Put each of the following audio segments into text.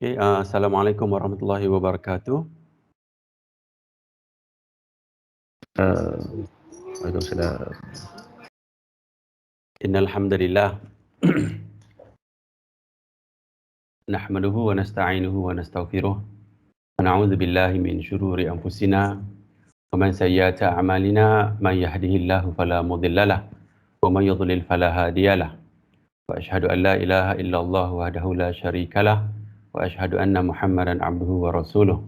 Okay, Assalamualaikum warahmatullahi wabarakatuh. Waalaikumsalam. Innal hamdalillah nahmaduhu wa nasta'inuhu wa nastaghfiruh wa na'udzu billahi min shururi anfusina wa min sayyiati a'malina may yahdihillahu fala mudhillalah wa may yudlil fala hadiyalah wa asyhadu an la ilaha illallah wahdahu la syarikalah wa asyhadu anna Muhammadan abduhu wa rasuluh.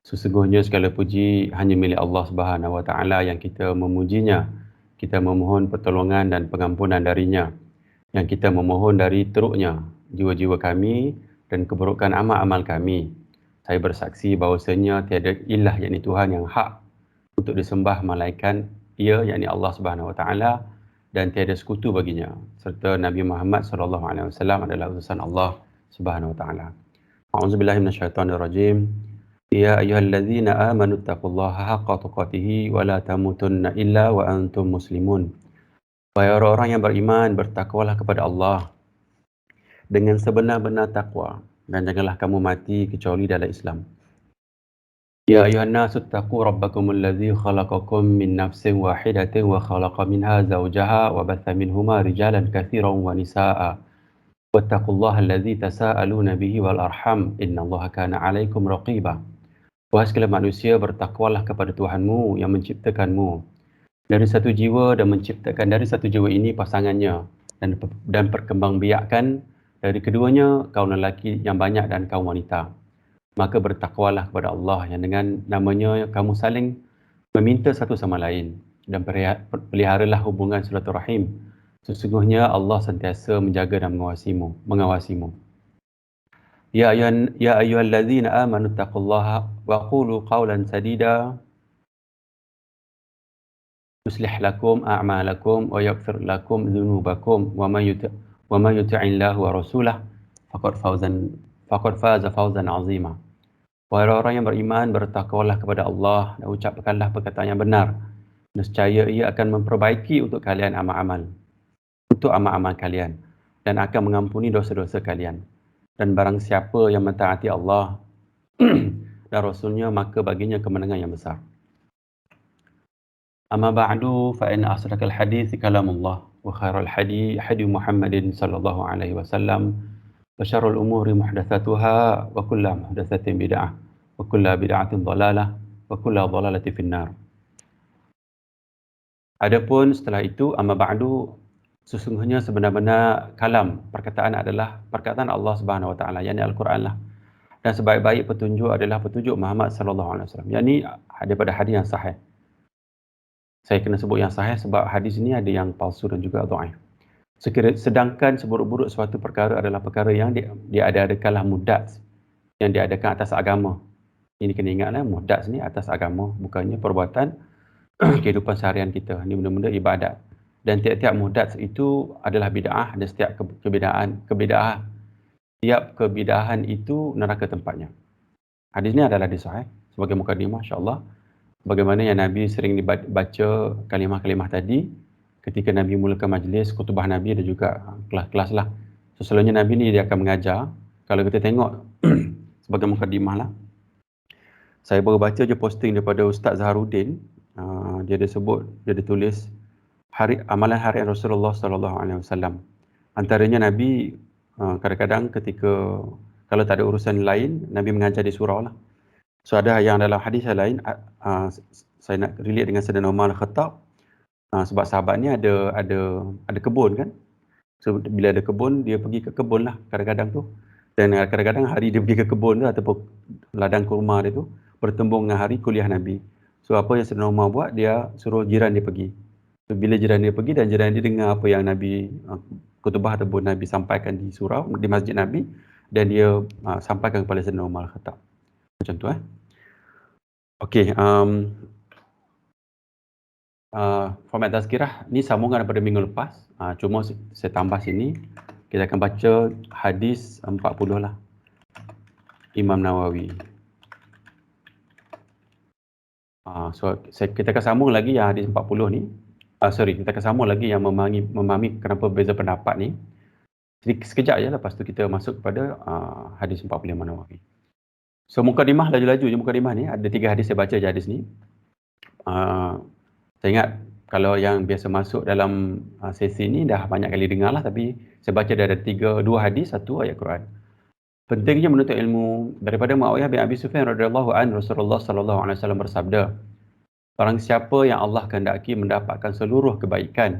Sesungguhnya segala puji hanya milik Allah Subhanahu wa taala yang kita memujinya, kita memohon pertolongan dan pengampunan darinya, yang kita memohon dari teruknya jiwa-jiwa kami dan keburukan amal-amal kami. Saya bersaksi bahawasanya tiada ilah yakni Tuhan yang hak untuk disembah melainkan Ia yakni Allah Subhanahu Wa Taala dan tiada sekutu baginya. Serta Nabi Muhammad sallallahu alaihi wasallam adalah utusan Allah Subhanahu Wa Taala. A'udzubillahi minasyaitonirrajim. Ya ayyuhallazina amanu taqullaha haqqa tuqatih wa la tamutunna illa wa antum muslimun. Wahai orang-orang yang beriman, bertakwalah kepada Allah dengan sebenar-benar takwa dan janganlah kamu mati kecuali dalam Islam. Ya ayuhan nasu taqu rabbakumul ladzi khalaqakum min nafsin wahidatin wa khalaqa minha zawjaha wa batha minhuma rijalan katsiran wa nisaa'a. Wattaqullaha alladzi tasaaluna bihi wal arham innallaha kana 'alaikum raqiba. Wahai segala manusia, bertakwalah kepada Tuhanmu yang menciptakanmu dari satu jiwa dan menciptakan dari satu jiwa ini pasangannya dan perkembangbiakkan dari keduanya kaum lelaki yang banyak dan kaum wanita. Maka bertakwalah kepada Allah yang dengan namanya kamu saling meminta satu sama lain dan peliharalah hubungan silaturahim. Sesungguhnya Allah sentiasa menjaga dan mengawasimu. Ya ayyuhallazina amanu taqullaha wa qulu qawlan sadida yuslih lakum a'malakum wa yaghfir lakum dhunubakum wa may yuti'illah wa rasulah faqad faza fawzan 'azima. Wahai orang yang beriman, bertakwalah kepada Allah dan ucapkanlah perkataan yang benar. Nescaya Ia akan memperbaiki untuk kalian amal-amal kalian dan akan mengampuni dosa-dosa kalian. Dan barang siapa yang mentaati Allah dan Rasulnya, maka baginya kemenangan yang besar. Amma ba'du fa inna asdaqal hadits kalamullah wa khairal hadi Muhammadin sallallahu alaihi wasallam wa syarrul umuri muhdatsatuha wa kullu muhdatsatin bid'ah wa kullu bid'atin dhalalah wa kullu dhalalatin finnar. Adapun setelah itu, amma ba'du, sesungguhnya sebenar-benar kalam, perkataan adalah perkataan Allah Subhanahu wa taala, yakni Al-Quran lah. Dan sebaik-baik petunjuk adalah petunjuk Muhammad sallallahu alaihi wasallam, yakni daripada hadis yang sahih. Saya kena sebut yang sahih sebab hadis ini ada yang palsu dan juga dhaif. Sedangkan seburuk-buruk suatu perkara adalah perkara yang diadakanlah muhdath, yang diadakan atas agama. Ini kena ingatlah, muhdath ni atas agama, bukannya perbuatan kehidupan seharian kita. Ini benda-benda ibadat. Dan tiap-tiap muhdath itu adalah bid'ah, dan setiap kebidahan itu neraka tempatnya. Hadis ini adalah hadis sahih sebagai mukadimah, insya-Allah. Bagaimana yang Nabi sering dibaca kalimah-kalimah tadi ketika Nabi mulakan majlis khutbah Nabi dan juga kelas-kelas lah. So, selalunya Nabi ni dia akan mengajar. Kalau kita tengok sebagai mukadimah lah, saya baru baca je posting daripada Ustaz Zaharuddin. Dia ada sebut, dia ada tulis amalan harian Rasulullah sallallahu alaihi wasallam. Antaranya Nabi kadang-kadang ketika kalau tak ada urusan lain, Nabi mengajar di surau lah. So ada yang dalam hadis yang lain, saya nak relate dengan Sayyidina Umar Al-Khattab, sebab sahabat ni ada kebun kan. So bila ada kebun, dia pergi ke kebun lah kadang-kadang tu. Dan kadang-kadang hari dia pergi ke kebun tu ataupun ladang kurma dia tu bertembung dengan hari kuliah Nabi. So apa yang Sayyidina Umar buat, dia suruh jiran dia pergi. So, bila jiran dia pergi dan jiran dia dengar apa yang Nabi khutbah ataupun Nabi sampaikan di surau, di masjid Nabi, dan dia sampaikan kepada Sayyidina Umar Al-Khattab. Macam tu Okey, format tazkirah ni sambungan daripada minggu lepas. Cuma saya tambah sini, kita akan baca hadis 40 lah, Imam Nawawi. So kita akan sambung lagi yang hadis 40 ni. Kita akan sambung lagi yang memahami kenapa beza pendapat ni. sekejap je, lepas tu kita masuk kepada hadis 45 Nawawi. So mukadimah, laju-laju je mukadimah ni. Ada 3 hadis saya baca je hadis ni. Saya ingat kalau yang biasa masuk dalam sesi ni dah banyak kali dengar lah, tapi saya baca dia ada 2 hadis, 1 ayat Quran. Pentingnya menuntut ilmu. Daripada Muawiyah bin Abi Sufyan radhiyallahu anhu, Rasulullah sallallahu alaihi wasallam bersabda, barang siapa yang Allah kehendaki mendapatkan seluruh kebaikan,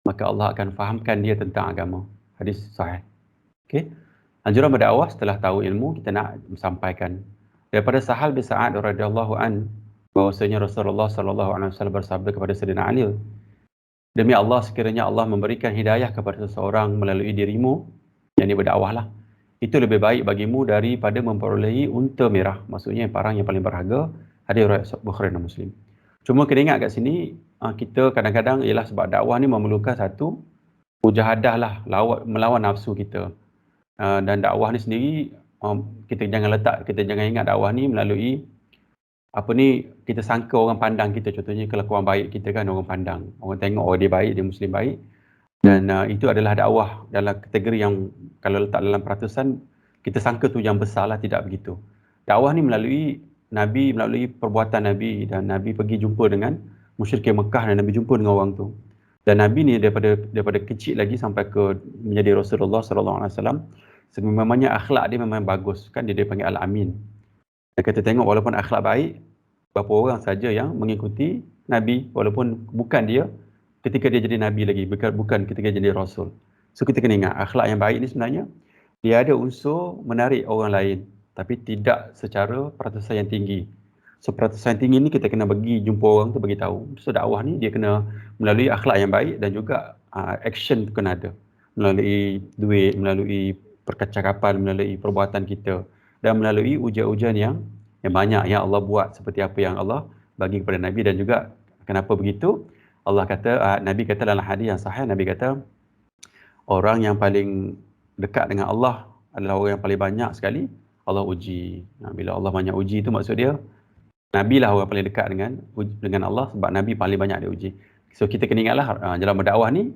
maka Allah akan fahamkan dia tentang agama. Hadis sahih. Okey. Anjuran berdakwah setelah tahu ilmu, kita nak sampaikan. Daripada Sahal bin Sa'ad radhiyallahu an, bahwasanya Rasulullah sallallahu alaihi wasallam bersabda kepada Sayyidina Ali, demi Allah, sekiranya Allah memberikan hidayah kepada seseorang melalui dirimu, yang ini berdakwahlah, itu lebih baik bagimu daripada memperolehi unta merah. Maksudnya parang yang paling berharga. Hadis riwayat Bukhari dan Muslim. Cuma kena ingat kat sini, kita kadang-kadang ialah sebab dakwah ni memerlukan satu mujahadah lah, melawan nafsu kita. Dan dakwah ni sendiri, kita jangan ingat dakwah ni melalui kita sangka orang pandang kita. Contohnya kelakuan baik kita kan orang pandang, orang tengok dia baik, dia Muslim baik, dan itu adalah dakwah dalam kategori yang kalau letak dalam peratusan kita sangka tu yang besar lah. Tidak begitu. Dakwah ni melalui Nabi, melalui perbuatan Nabi, dan Nabi pergi jumpa dengan musyrikin Mekah dan Nabi jumpa dengan orang tu. Dan Nabi ni daripada kecil lagi sampai ke menjadi Rasulullah sallallahu alaihi wasallam, sememangnya akhlak dia memang bagus kan, dia dipanggil Al-Amin. Dan kita tengok walaupun akhlak baik, berapa orang saja yang mengikuti Nabi walaupun bukan dia ketika dia jadi Nabi lagi, bukan ketika jadi Rasul. So kita kena ingat akhlak yang baik ni sebenarnya dia ada unsur menarik orang lain, tapi tidak secara peratusan yang tinggi. So peratusan yang tinggi ni kita kena bagi jumpa orang tu, bagi tahu. So dakwah ni dia kena melalui akhlak yang baik dan juga action tu kena ada. Melalui duit, melalui percakapan, melalui perbuatan kita, dan melalui ujian-ujian yang banyak yang Allah buat, seperti apa yang Allah bagi kepada Nabi. Dan juga kenapa begitu? Allah kata, Nabi kata dalam hadis yang sahih, Nabi kata orang yang paling dekat dengan Allah adalah orang yang paling banyak sekali Allah uji. Bila Allah banyak uji itu maksud dia Nabi lah orang paling dekat dengan Allah, sebab Nabi paling banyak dia uji. So kita kena ingatlah, jalan berdakwah ni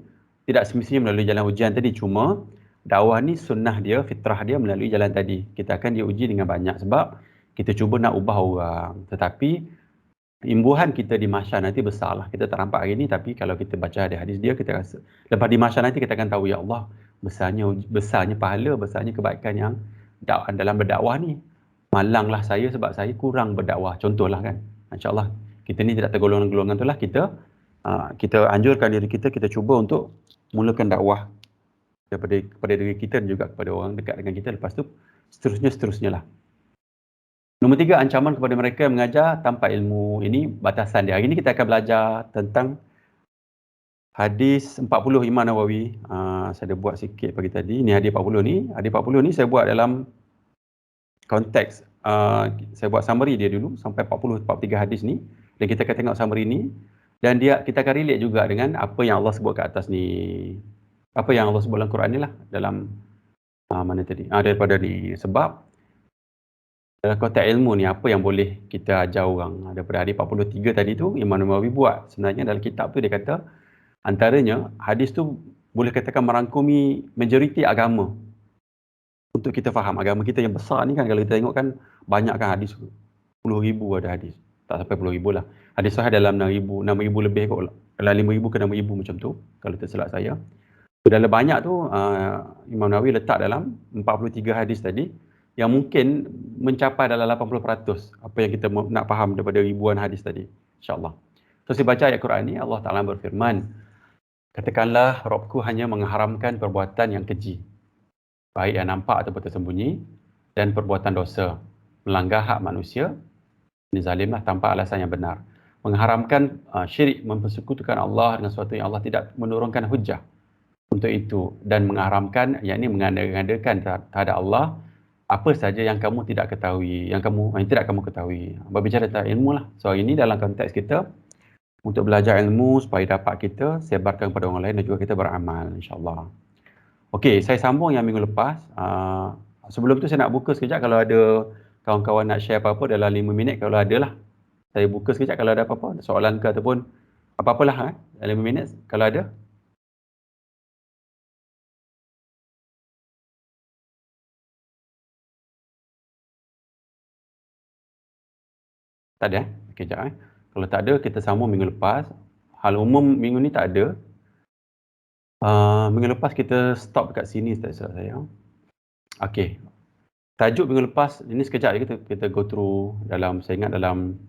tidak semestinya melalui jalan ujian tadi. Cuma dakwah ni sunnah dia, fitrah dia melalui jalan tadi. Kita akan diuji dengan banyak sebab kita cuba nak ubah orang. Tetapi imbuhan kita di mahsyar nanti besarlah. Kita tak nampak hari ni, tapi kalau kita baca hadis dia, kita rasa lepas di mahsyar nanti kita akan tahu, ya Allah, besarnya pahala, besarnya kebaikan yang dalam berdakwah ni. Malanglah saya sebab saya kurang berdakwah. Contohlah kan. InsyaAllah kita ni tidak tergolongan-golongan tu lah. Kita anjurkan diri kita cuba untuk mulakan dakwah kepada diri kita dan juga kepada orang dekat dengan kita. Lepas tu seterusnya lah. Nombor 3, ancaman kepada mereka yang mengajar tanpa ilmu. Ini batasan dia. Hari ini kita akan belajar tentang hadis 40 Imam Nawawi. Saya ada buat sikit pagi tadi. Ini hadis 40 ni. Hadis 40 ni saya buat dalam konteks. Saya buat summary dia dulu sampai 43 hadis ni. Dan kita akan tengok summary ni. Dan kita akan relate juga dengan apa yang Allah sebut kat atas ni. Apa yang Allah sebut dalam Quran ni lah. Dalam mana tadi? Daripada ni. Sebab dalam konteks ilmu ni, apa yang boleh kita ajar orang. Daripada hadis 43 tadi tu, Imam Nawawi buat. Sebenarnya dalam kitab tu dia kata, antaranya hadis tu boleh katakan merangkumi majoriti agama. Untuk kita faham agama kita yang besar ni kan, kalau kita tengok kan, banyak kan hadis. 10,000 ada hadis. Tak sampai 10,000 lah. Hadis sahih dalam 6,000 lebih kot. Dalam 5,000 ke 6,000 macam tu, kalau tersilap saya. Dalam banyak tu, Imam Nawawi letak dalam 43 hadis tadi, yang mungkin mencapai dalam 80% apa yang kita nak faham daripada ribuan hadis tadi, insyaAllah. So saya baca ayat Quran ni, Allah Ta'ala berfirman, katakanlah Rabbku hanya mengharamkan perbuatan yang keji, baik yang nampak ataupun tersembunyi, dan perbuatan dosa, melanggar hak manusia, ini zalimlah tanpa alasan yang benar. Mengharamkan syirik, mempersekutukan Allah dengan sesuatu yang Allah tidak menurunkan hujah untuk itu, dan mengharamkan, yakni mengadakan terhadap Allah apa saja yang kamu tidak ketahui, yang tidak kamu ketahui. Berbicara tentang ilmu lah. So ini dalam konteks kita untuk belajar ilmu supaya dapat kita sebarkan kepada orang lain dan juga kita beramal, insyaAllah. Okey, saya sambung yang minggu lepas. Sebelum tu saya nak buka sekejap kalau ada kawan-kawan nak share apa-apa dalam 5 minit, kalau ada lah. Saya buka sekejap kalau ada apa-apa, soalan ke ataupun apa-apalah dalam 5 minit kalau ada. Tak ada? Okey, sekejap. Kalau tak ada, kita sambung minggu lepas. Hal umum minggu ni tak ada. Minggu lepas kita stop dekat sini, tak silap saya. Okey. Tajuk minggu lepas, ini sekejap je kita go through dalam, saya ingat dalam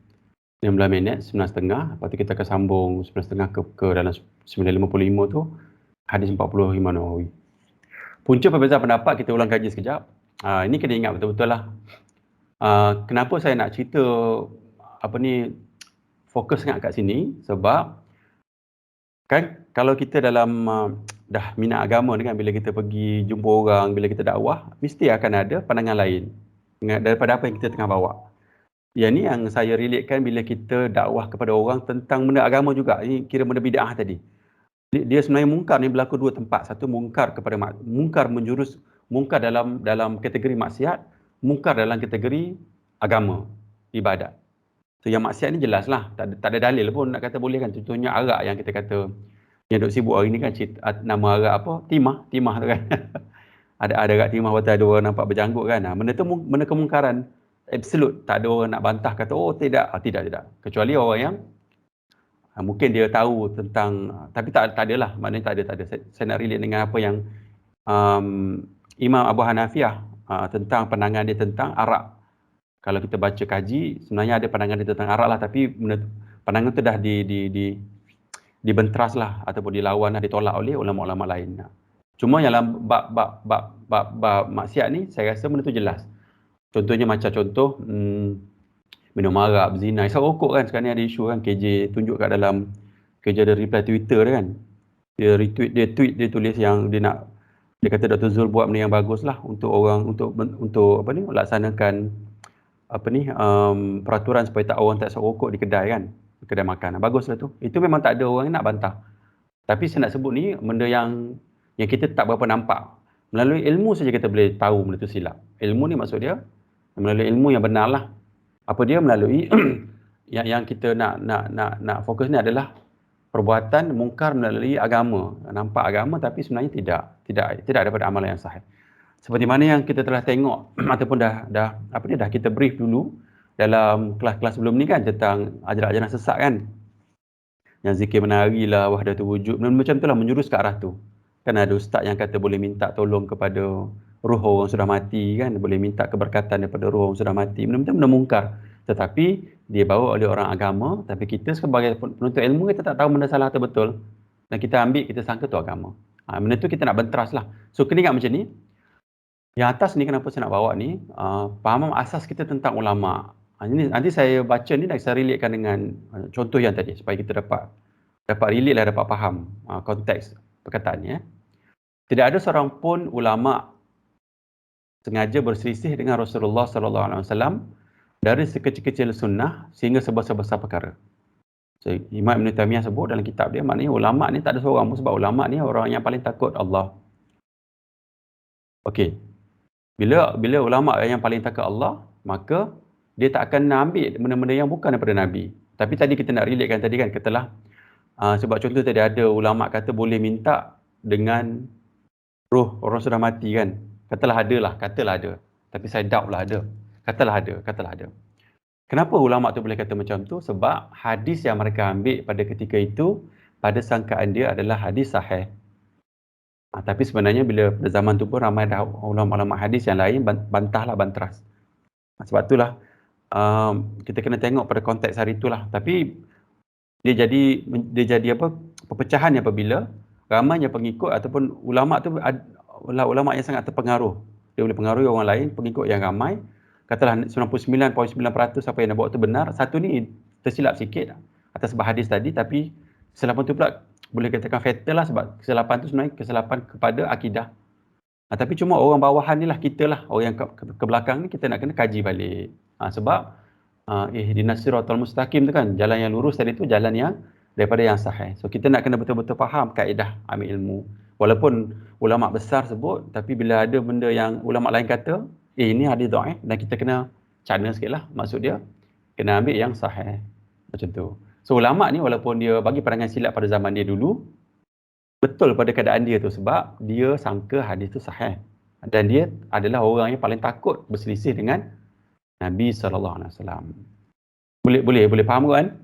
19 minit, 9.30. Lepas tu kita akan sambung 9.30 ke dalam 9.55 tu, hadis 40 Imam Nawawi. Punca perbezaan pendapat, kita ulang kaji sekejap. Ini kena ingat betul-betul lah. Kenapa saya nak cerita fokus sangat kat sini, sebab kan kalau kita dalam dah minat agama ni kan, bila kita pergi jumpa orang, bila kita dakwah, mesti akan ada pandangan lain daripada apa yang kita tengah bawa. Yang ni yang saya relatekan bila kita dakwah kepada orang tentang benda agama juga. Ini kira benda bid'ah tadi. Dia sebenarnya mungkar ni berlaku dua tempat. Satu mungkar mungkar dalam kategori maksiat, mungkar dalam kategori agama, ibadat. So yang maksiat ni jelas lah, tak ada dalil pun nak kata boleh kan. Contohnya arak yang kita kata, yang duk sibuk hari ni kan, nama arak apa? Timah tu kan. ada arak timah, waktu ada orang nampak berjanggut kan. Benda tu benda kemungkaran absolute, tak ada orang nak bantah kata oh tidak. Tidak. Kecuali orang yang mungkin dia tahu tentang, tapi tak adalah, maknanya tak ada. Saya nak relate dengan apa yang Imam Abu Hanafiyah tentang pandangan dia tentang arak. Kalau kita baca kaji, sebenarnya ada pandangan dia tentang arak lah, tapi pandangan tu dah dibentras lah, ataupun dilawan lah, ditolak oleh ulama-ulama lain. Cuma yang dalam bab maksiat ni, saya rasa benda tu jelas. Contohnya macam minum arak, berzina, isap rokok kan. Sekarang ni ada isu kan, KJ tunjuk kat dalam, KJ ada reply Twitter dia kan. Dia tweet, dia tulis yang dia kata Dr. Zul buat benda yang bagus lah untuk orang, untuk laksanakan peraturan supaya orang tak isap rokok di kedai kan, kedai makan. Baguslah tu. Itu memang tak ada orang yang nak bantah. Tapi saya nak sebut ni benda yang kita tak berapa nampak. Melalui ilmu saja kita boleh tahu benda tu silap. Ilmu ni maksud dia melalui ilmu yang benar lah. Apa dia melalui yang kita nak fokus ni adalah perbuatan mungkar melalui agama. Nampak agama tapi sebenarnya tidak daripada amalan yang sahih. Seperti mana yang kita telah tengok ataupun dah kita brief dulu dalam kelas-kelas sebelum ni kan, tentang ajaran-ajaran sesat kan. Yang zikir menari lah, wahdatul wujud, macam tu lah, menjurus ke arah tu. Kan ada ustaz yang kata boleh minta tolong kepada roh orang sudah mati kan, boleh minta keberkatan daripada roh orang sudah mati. Benda-benda mungkar. Tetapi dia bawa oleh orang agama, tapi kita sebagai penuntut ilmu, kita tak tahu benda salah atau betul. Dan kita ambil, kita sangka tu agama. Benda tu kita nak bentras lah. So kena ingat macam ni. Yang atas ni kenapa saya nak bawa ni, fahaman asas kita tentang ulama'. Nanti saya baca ni dan saya relatekan dengan contoh yang tadi, supaya kita dapat relate lah, dapat faham konteks perkataan ni. Tidak ada seorang pun ulama' sengaja berselisih dengan Rasulullah SAW dari sekecil-kecil sunnah sehingga sebesar-besar perkara. So, Imam Ibn Taymiyah sebut dalam kitab dia, maknanya ulama' ni tak ada seorang pun, sebab ulama' ni orang yang paling takut Allah. Okey. Bila ulama' yang paling takut Allah, maka dia tak akan ambil benda-benda yang bukan daripada Nabi. Tapi tadi kita nak relatekan tadi kan, katalah sebab contoh tadi ada ulama' kata boleh minta dengan roh orang sudah mati kan. Katalah ada. Tapi saya doubt lah ada. Katalah ada. Kenapa ulama' tu boleh kata macam tu? Sebab hadis yang mereka ambil pada ketika itu, pada sangkaan dia adalah hadis sahih. Tapi sebenarnya bila pada zaman tu pun ramai dah ulama' hadis yang lain bantras. Sebab itulah kita kena tengok pada konteks hari itulah. Tapi dia jadi perpecahan apabila ramainya pengikut ataupun ulama' tu ulama' yang sangat terpengaruh. Dia boleh pengaruhi orang lain, pengikut yang ramai. Katalah 99.9% apa yang dia bawa tu benar. Satu ni tersilap sikit atas sebab hadis tadi, tapi kesilapan tu pula boleh katakan fatal lah, sebab kesilapan tu sebenarnya kesilapan kepada akidah. Tapi cuma orang bawahan ni lah, kita lah, orang yang ke belakang ni, kita nak kena kaji balik. Sebab ihdinas siratal mustaqim tu kan, jalan yang lurus tadi tu jalan yang daripada yang sahih. So kita nak kena betul-betul faham kaedah ambil ilmu. Walaupun ulama' besar sebut, tapi bila ada benda yang ulama' lain kata, ini hadis dhaif, dan kita kena cana sikit lah. Maksud dia, kena ambil yang sahih. Macam tu. So ulama' ni walaupun dia bagi pandangan silap pada zaman dia dulu, betul pada keadaan dia tu, sebab dia sangka hadis tu sahih. Dan dia adalah orang yang paling takut berselisih dengan Nabi SAW. Boleh faham kan?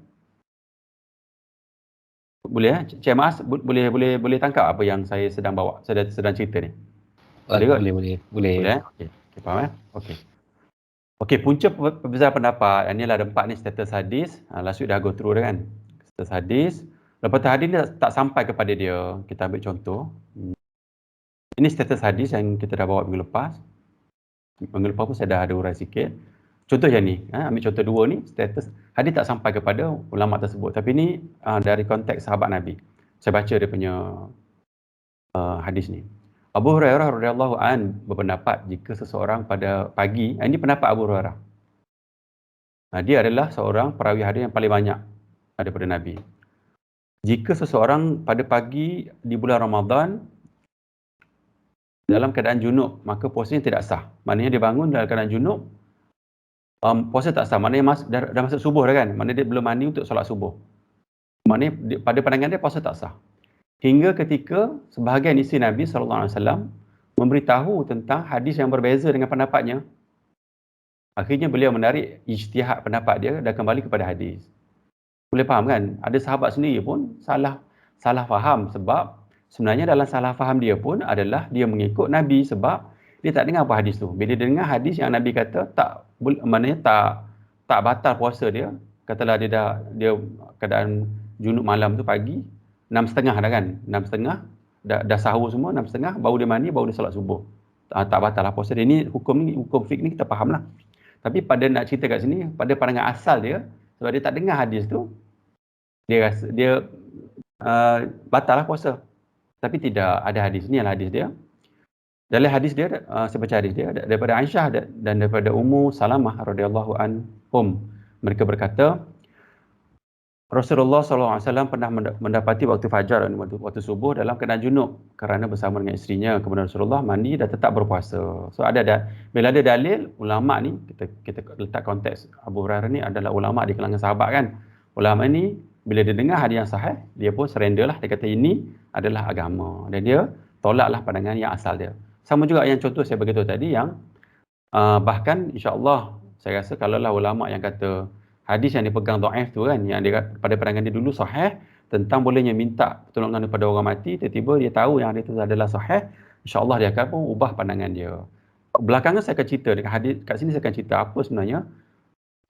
Boleh Cik Mas boleh tangkap apa yang saya sedang bawa, sedang cerita ni? Boleh kot? Boleh. Boleh okey. Faham okey. Okey, punca perbezaan pendapat. Yang ni lah ada 4 ni, status hadis. Last week dah go through dah kan. Status hadis. Lepas tu hadis ni tak sampai kepada dia. Kita ambil contoh. Ini status hadis yang kita dah bawa minggu lepas. Minggu lepas pun saya dah ada urai sikit. Contoh yang ni, ambil contoh 2 ni, status hadis tak sampai kepada ulama tersebut. Tapi ni dari konteks sahabat Nabi. Saya baca dia punya hadis ni. Abu Hurairah radhiyallahu an berpendapat jika seseorang pada pagi, ini pendapat Abu Hurairah. Dia adalah seorang perawi hadis yang paling banyak daripada Nabi. Jika seseorang pada pagi di bulan Ramadan dalam keadaan junub, maka puasanya tidak sah. Maknanya dia bangun dalam keadaan junub, puasa tak sah. Maknanya dah masuk subuh dah kan. Maknanya dia belum mandi untuk solat subuh. Maknanya pada pandangan dia puasa tak sah. Hingga ketika sebahagian isteri Nabi SAW memberitahu tentang hadis yang berbeza dengan pendapatnya, akhirnya beliau menarik ijtihad pendapat dia dan kembali kepada hadis. Boleh faham kan? Ada sahabat sendiri pun salah faham, sebab sebenarnya dalam salah faham dia pun adalah dia mengikut Nabi sebab dia tak dengar apa hadis tu. Bila dia dengar hadis yang Nabi kata maknanya tak batal puasa dia, katalah dia keadaan junub malam tu pagi 6.30 dah kan, 6.30 dah sahur semua, 6.30 baru dia mandi, baru dia solat subuh. Tak batal lah puasa dia. Ni hukum fiqh ni kita faham lah. Tapi pada nak cerita kat sini, pada pandangan asal dia, sebab dia tak dengar hadis tu, dia rasa dia batal lah puasa. Tapi tidak ada hadis ni, adalah hadis dia. Dalam hadis dia, saya baca hadis dia daripada Aisyah dan daripada Ummu Salamah radhiyallahu anhum. Mereka berkata, Rasulullah SAW pernah mendapati waktu fajar dan waktu subuh dalam keadaan junub kerana bersama dengan isterinya. Kemudian Rasulullah mandi dan tetap berpuasa. So bila ada dalil, ulama ni, kita letak konteks Abu Hurairah ni adalah ulama di kalangan sahabat kan. Ulama ni bila dia dengar hadis yang sahih, dia pun surrender lah. Dia kata ini adalah agama. Dan dia tolaklah pandangan yang asal dia. Sama juga yang contoh saya beritahu tadi, yang bahkan insya-Allah saya rasa kalaulah ulama yang kata hadis yang dipegang dhaif tu kan, yang dia pada pandangan dia dulu sahih tentang bolehnya minta pertolongan daripada orang mati, tiba-tiba dia tahu yang hadis itu adalah sahih, insya-Allah dia akan pun ubah pandangan dia. Belakangan saya akan cerita dekat hadis, kat sini saya akan cerita apa sebenarnya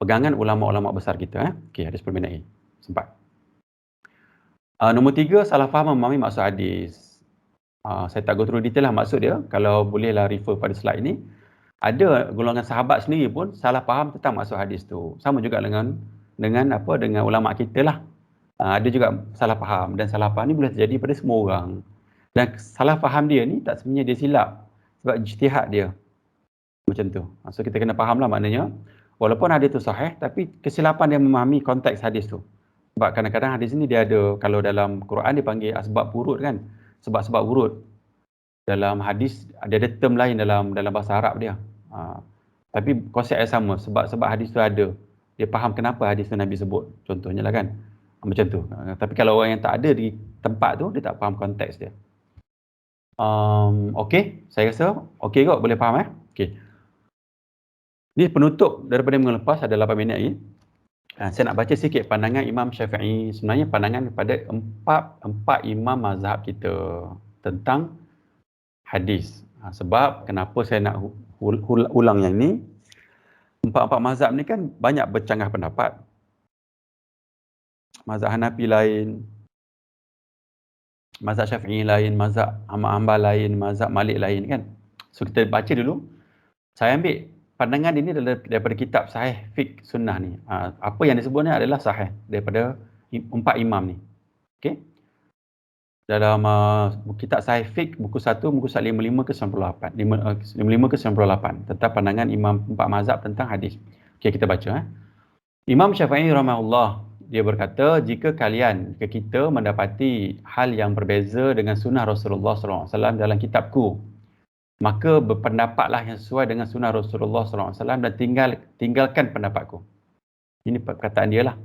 pegangan ulama-ulama besar kita. Okey, hadis perminai sempat. Nombor 3, salah faham memahami maksud hadis. Saya tak go through detail lah maksud dia, kalau bolehlah refer pada slide ini. Ada golongan sahabat sendiri pun salah faham tentang maksud hadis tu. Sama juga dengan ulama kita lah. Ada juga salah faham, dan salah faham ni boleh terjadi pada semua orang. Dan salah faham dia ni tak sebenarnya dia silap, sebab ijtihad dia. Macam tu. So kita kena faham lah, maknanya walaupun hadis tu sahih, tapi kesilapan dia memahami konteks hadis tu. Sebab kadang-kadang hadis ni dia ada, kalau dalam Quran dia panggil asbab wurud kan, sebab-sebab wurud. Dalam hadis ada term lain dalam bahasa Arab dia. Tapi konsep yang sama, sebab hadis tu ada. Dia faham kenapa hadis tu Nabi sebut. Contohnya lah kan. Macam tu. Tapi kalau orang yang tak ada di tempat tu, dia tak faham konteks dia. Okey, saya rasa okey kot, boleh faham okey. Ni penutup daripada minggu lepas, ada 8 minit lagi. Saya nak baca sikit pandangan Imam Syafi'i. Sebenarnya pandangan daripada empat imam mazhab kita tentang hadis. Sebab kenapa saya nak ulang yang ni, empat mazhab ni kan banyak bercanggah pendapat. Mazhab Hanafi lain, mazhab Syafi'i lain, mazhab Ahmad Hanbal lain, mazhab Malik lain kan. So kita baca dulu. Saya ambil pandangan ini daripada kitab Sahih Fiqh Sunnah ni. Apa yang disebutnya adalah sahih daripada empat imam ni. Okey. Dalam kitab Sahih Fiqh buku 1 muka surat 55 ke 98. 55 ke 98 tentang pandangan imam empat mazhab tentang hadis. Okey, kita baca Imam Syafi'i rahimahullah, dia berkata, jika kita mendapati hal yang berbeza dengan sunnah Rasulullah SAW dalam kitabku, maka berpendapatlah yang sesuai dengan sunnah Rasulullah SAW dan tinggalkan pendapatku. Ini perkataan dia lah.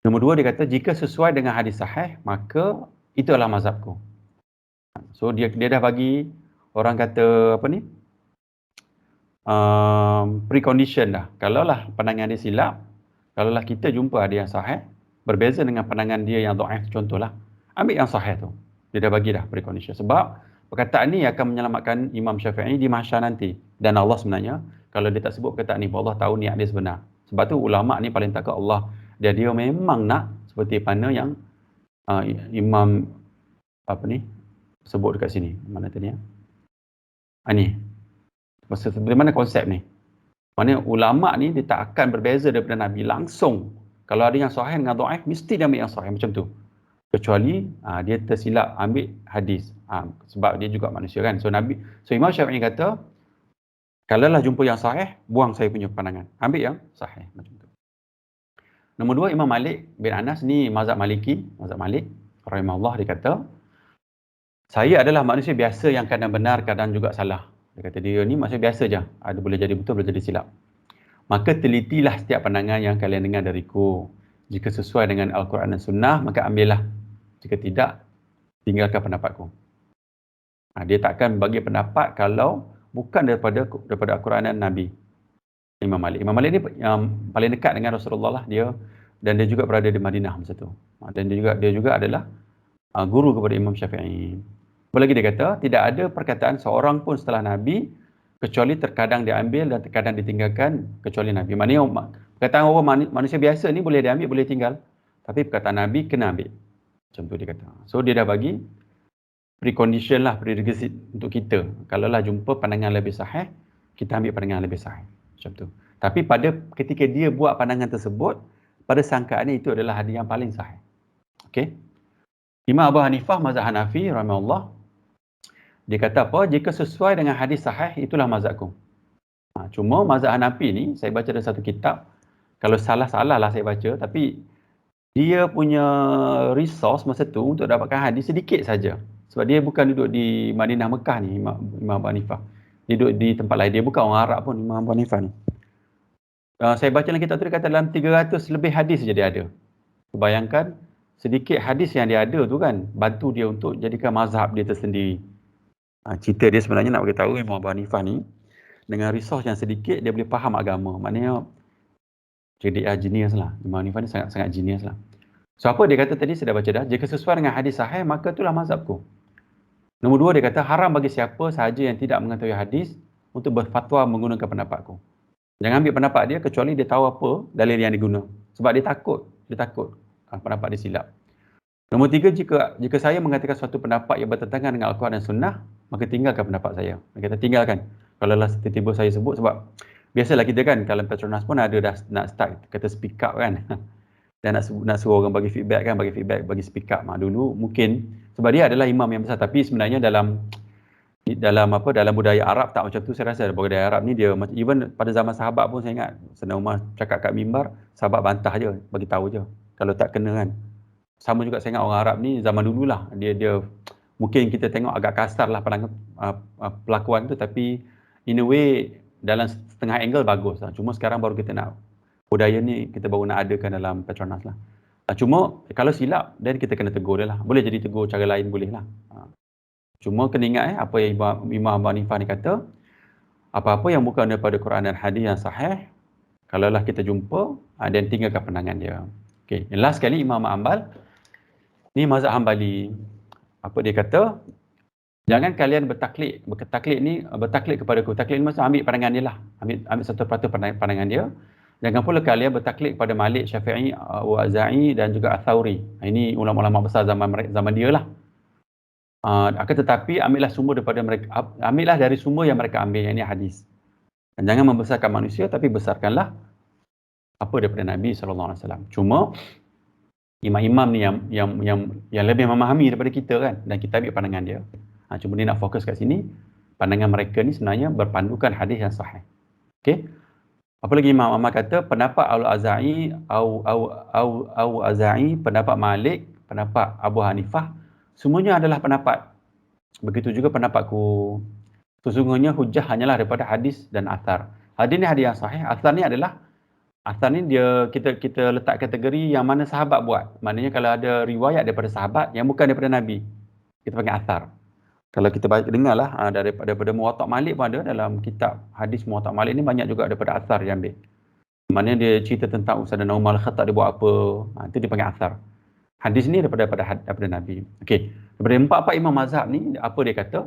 Nombor 2, dia kata, jika sesuai dengan hadis sahih, maka itu adalah mazhabku. So dia dah bagi orang kata apa ni, precondition dah. Kalaulah pandangan dia silap, Kalaulah kita jumpa hadis yang sahih, berbeza dengan pandangan dia yang dhaif, contohlah, ambil yang sahih tu. Dia dah bagi dah precondition. Sebab perkataan ni akan menyelamatkan Imam Syafi'i di mahsyar nanti. Dan Allah sebenarnya, kalau dia tak sebut perkataan ni, Allah tahu niat dia sebenar. Sebab tu ulama ni paling takut Allah. Dan dia memang nak seperti mana yang Imam apa ni sebut dekat sini. Mana tadi ya? Ni. Bagaimana konsep ni? Maknanya ulama ni dia tak akan berbeza daripada Nabi langsung. Kalau ada yang sahih dengan dhaif, mesti dia ambil yang sahih macam tu. Kecuali dia tersilap ambil hadis. Sebab dia juga manusia kan. So Imam Syafi'i kata, kalaulah jumpa yang sahih, buang saya punya pandangan. Ambil yang sahih macam tu. Nombor dua, Imam Malik bin Anas ni mazhab Maliki, mazhab Malik rahimahullah, dia kata, saya adalah manusia biasa yang kadang benar, kadang juga salah. Dia kata dia ni manusia biasa je. Ada boleh jadi betul, boleh jadi silap. Maka telitilah setiap pandangan yang kalian dengar dariku. Jika sesuai dengan Al-Quran dan Sunnah, maka ambillah. Jika tidak, tinggalkan pendapatku. Dia takkan bagi pendapat kalau bukan daripada Al-Quran dan Nabi. Imam Malik. Imam Malik ni yang paling dekat dengan Rasulullah lah dia, dan dia juga berada di Madinah masa tu. Dan dia juga adalah guru kepada Imam Syafi'i. Apa lagi dia kata, tidak ada perkataan seorang pun setelah Nabi kecuali terkadang diambil dan terkadang ditinggalkan kecuali Nabi. Maknanya perkataan orang manusia biasa ni boleh diambil, boleh tinggal. Tapi perkataan Nabi kena ambil. Macam tu dia kata. So dia dah bagi precondition lah, prerequisite untuk kita. Kalaulah jumpa pandangan lebih sahih, kita ambil pandangan lebih sahih. Macam tu. Tapi pada ketika dia buat pandangan tersebut, pada sangkaannya itu adalah hadis yang paling sahih. Okey. Imam Abu Hanifah mazhab Hanafi rahimahullah, dia kata apa? Jika sesuai dengan hadis sahih, itulah mazhabku. Cuma mazhab Hanafi ni, saya baca dalam satu kitab, kalau salah-salah lah saya baca, tapi dia punya resource masa tu untuk dapatkan hadis sedikit saja. Sebab dia bukan duduk di Madinah Mekah ni, Imam Abu Hanifah. Dia duduk di tempat lain. Dia bukan orang Arab pun, Imam Abu Hanifah ni. Saya baca dalam kitab tu, dia kata dalam 300 lebih hadis saja dia ada. Bayangkan, sedikit hadis yang dia ada tu kan, bantu dia untuk jadikan mazhab dia tersendiri. Cerita dia sebenarnya nak beritahu Imam Abu Hanifah ni, dengan resource yang sedikit, dia boleh faham agama. Maknanya, cerdik genius lah. Imam Hanifah ni sangat-sangat genius lah. So apa dia kata tadi, saya dah baca dah. Jika sesuai dengan hadis sahih, maka itulah mazhabku. Nombor dua, dia kata, haram bagi siapa sahaja yang tidak mengetahui hadis untuk berfatwa menggunakan pendapatku. Jangan ambil pendapat dia kecuali dia tahu apa dalil yang diguna. Sebab dia takut pendapat dia silap. Nombor tiga, jika saya mengatakan suatu pendapat yang bertentangan dengan Al-Quran dan Sunnah, maka tinggalkan pendapat saya. Dia kata tinggalkan. Kalau lah tiba-tiba saya sebut, sebab biasalah kita kan, kalau Petronas pun ada dah nak start, kata speak up kan. Dan nak suruh orang bagi feedback kan, bagi speak up. Dulu mungkin, sebab dia adalah imam yang besar, tapi sebenarnya dalam budaya Arab tak macam tu. Saya rasa budaya Arab ni dia, even pada zaman sahabat pun saya ingat, Sayyidina Umar cakap kat mimbar, sahabat bantah je, bagi tahu je. Kalau tak kena kan. Sama juga saya ingat orang Arab ni zaman dululah, dia mungkin kita tengok agak kasar lah pelakuan tu, tapi in a way dalam setengah angle bagus lah. Cuma sekarang baru kita nak, budaya ni kita baru nak adakan dalam Petronas lah. Cuma kalau silap, dan kita kena tegur dia lah. Boleh jadi tegur cara lain, boleh lah. Cuma kena ingat apa yang Imam Abu Hanifah ni kata, apa-apa yang bukan daripada Quran dan hadis yang sahih, kalaulah kita jumpa, dan tinggalkan pandangan dia. Okay. Yang last sekali, Imam Hanbal ni mazhab Hanbali. Apa dia kata? Jangan kalian bertaklid kepada aku. Taklid ni maksud ambil pandangan dia lah. Ambil satu persatu pandangan dia. Jangan pula kalian bertaklid kepada Malik, Syafi'i, Auza'i dan juga Ats-Tsauri. Ini ulama-ulama besar zaman dia lah. Akan tetapi ambillah sumber daripada mereka, ambillah dari sumber yang mereka ambil, yang ini hadis. Dan jangan membesarkan manusia, tapi besarkanlah apa daripada Nabi SAW. Cuma imam-imam ni yang lebih memahami daripada kita kan, dan kita ambil pandangan dia. Cuma dia nak fokus kat sini, pandangan mereka ni sebenarnya berpandukan hadis yang sahih. Okey. Apa lagi Imam Ahmad kata, pendapat Auza'i, pendapat Malik, pendapat Abu Hanifah, semuanya adalah pendapat. Begitu juga pendapatku. Sesungguhnya hujah hanyalah daripada hadis dan athar. Hadis ni hadis yang sahih, athar ni dia kita letak kategori yang mana sahabat buat. Maknanya kalau ada riwayat daripada sahabat yang bukan daripada Nabi, kita panggil athar. Kalau kita dengarlah daripada Muwatta' Malik pun ada, dalam kitab hadis Muwatta' Malik ni banyak juga daripada athar yang ambil. Maknanya dia cerita tentang Sayyidina Umar Al-Khattab dia buat apa. Itu dipanggil athar. Hadis ni daripada Nabi. Okey. Daripada empat-empat imam mazhab ni, apa dia kata?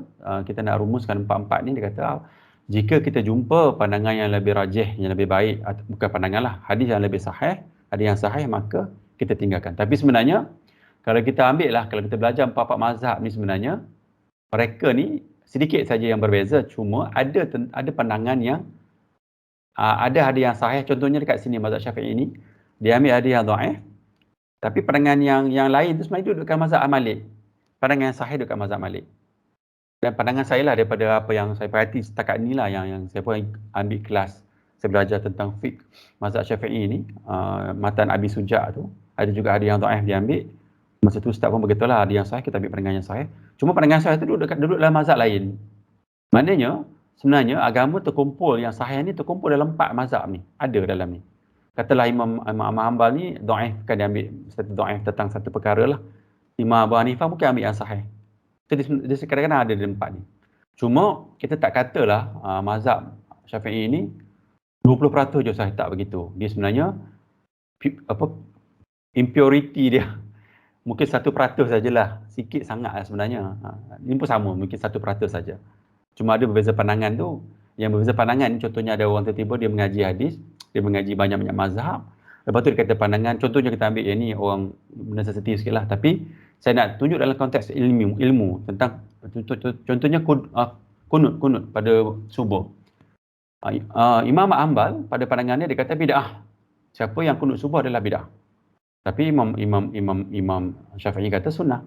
Kita nak rumuskan empat-empat ni, dia kata jika kita jumpa pandangan yang lebih rajih, yang lebih baik, bukan pandangan lah, hadis yang lebih sahih, hadis yang sahih, maka kita tinggalkan. Tapi sebenarnya, kalau kita ambil lah, kalau kita belajar empat-empat mazhab ni sebenarnya, mereka ni sedikit saja yang berbeza, cuma ada pandangan yang ada hadis yang sahih. Contohnya dekat sini mazhab Syafi'i ni, dia ambil hadis yang dhaif, tapi pandangan yang lain tu sebenarnya duduk dekat mazhab Malik. Pandangan yang sahih duduk dekat mazhab Malik. Dan pandangan saya lah daripada apa yang saya perhati setakat ni lah yang saya pun ambil kelas, saya belajar tentang fiqh mazhab Syafi'i ni, matan Abi Suja' tu, ada juga hadis yang dhaif dia ambil. Masa tu ustaz pun begitulah, ada yang sahih kita ambil pandangan yang sahih. Cuma pandangan sahih tu duduk dalam mazhab lain. Maknanya sebenarnya agama terkumpul, yang sahih ni terkumpul dalam empat mazhab ni, ada dalam ni. Katalah Imam Hanbal ni dhaif, kan dia ambil satu dhaif tentang satu perkara lah. Imam Abu Hanifah mungkin ambil yang sahih. Dia kadang-kadang ada di empat ni. Cuma kita tak katalah mazhab Syafi'i ni 20% je sahih, tak begitu. Dia sebenarnya impurity dia mungkin 1% sajalah, sikit sangat lah sebenarnya. Ini pun sama, mungkin 1% saja. Cuma ada berbeza pandangan tu. Yang berbeza pandangan ni, contohnya ada orang tiba-tiba dia mengaji hadis, dia mengaji banyak-banyak mazhab. Lepas tu dia kata pandangan, contohnya kita ambil yang ni orang benda sensitif sikit lah. Tapi saya nak tunjuk dalam konteks ilmu tentang, contohnya kunut pada subuh. Imam Hanbal pada pandangannya dia kata bid'ah. Siapa yang kunut subuh adalah bid'ah. Tapi Imam Syafi'i kata sunnah.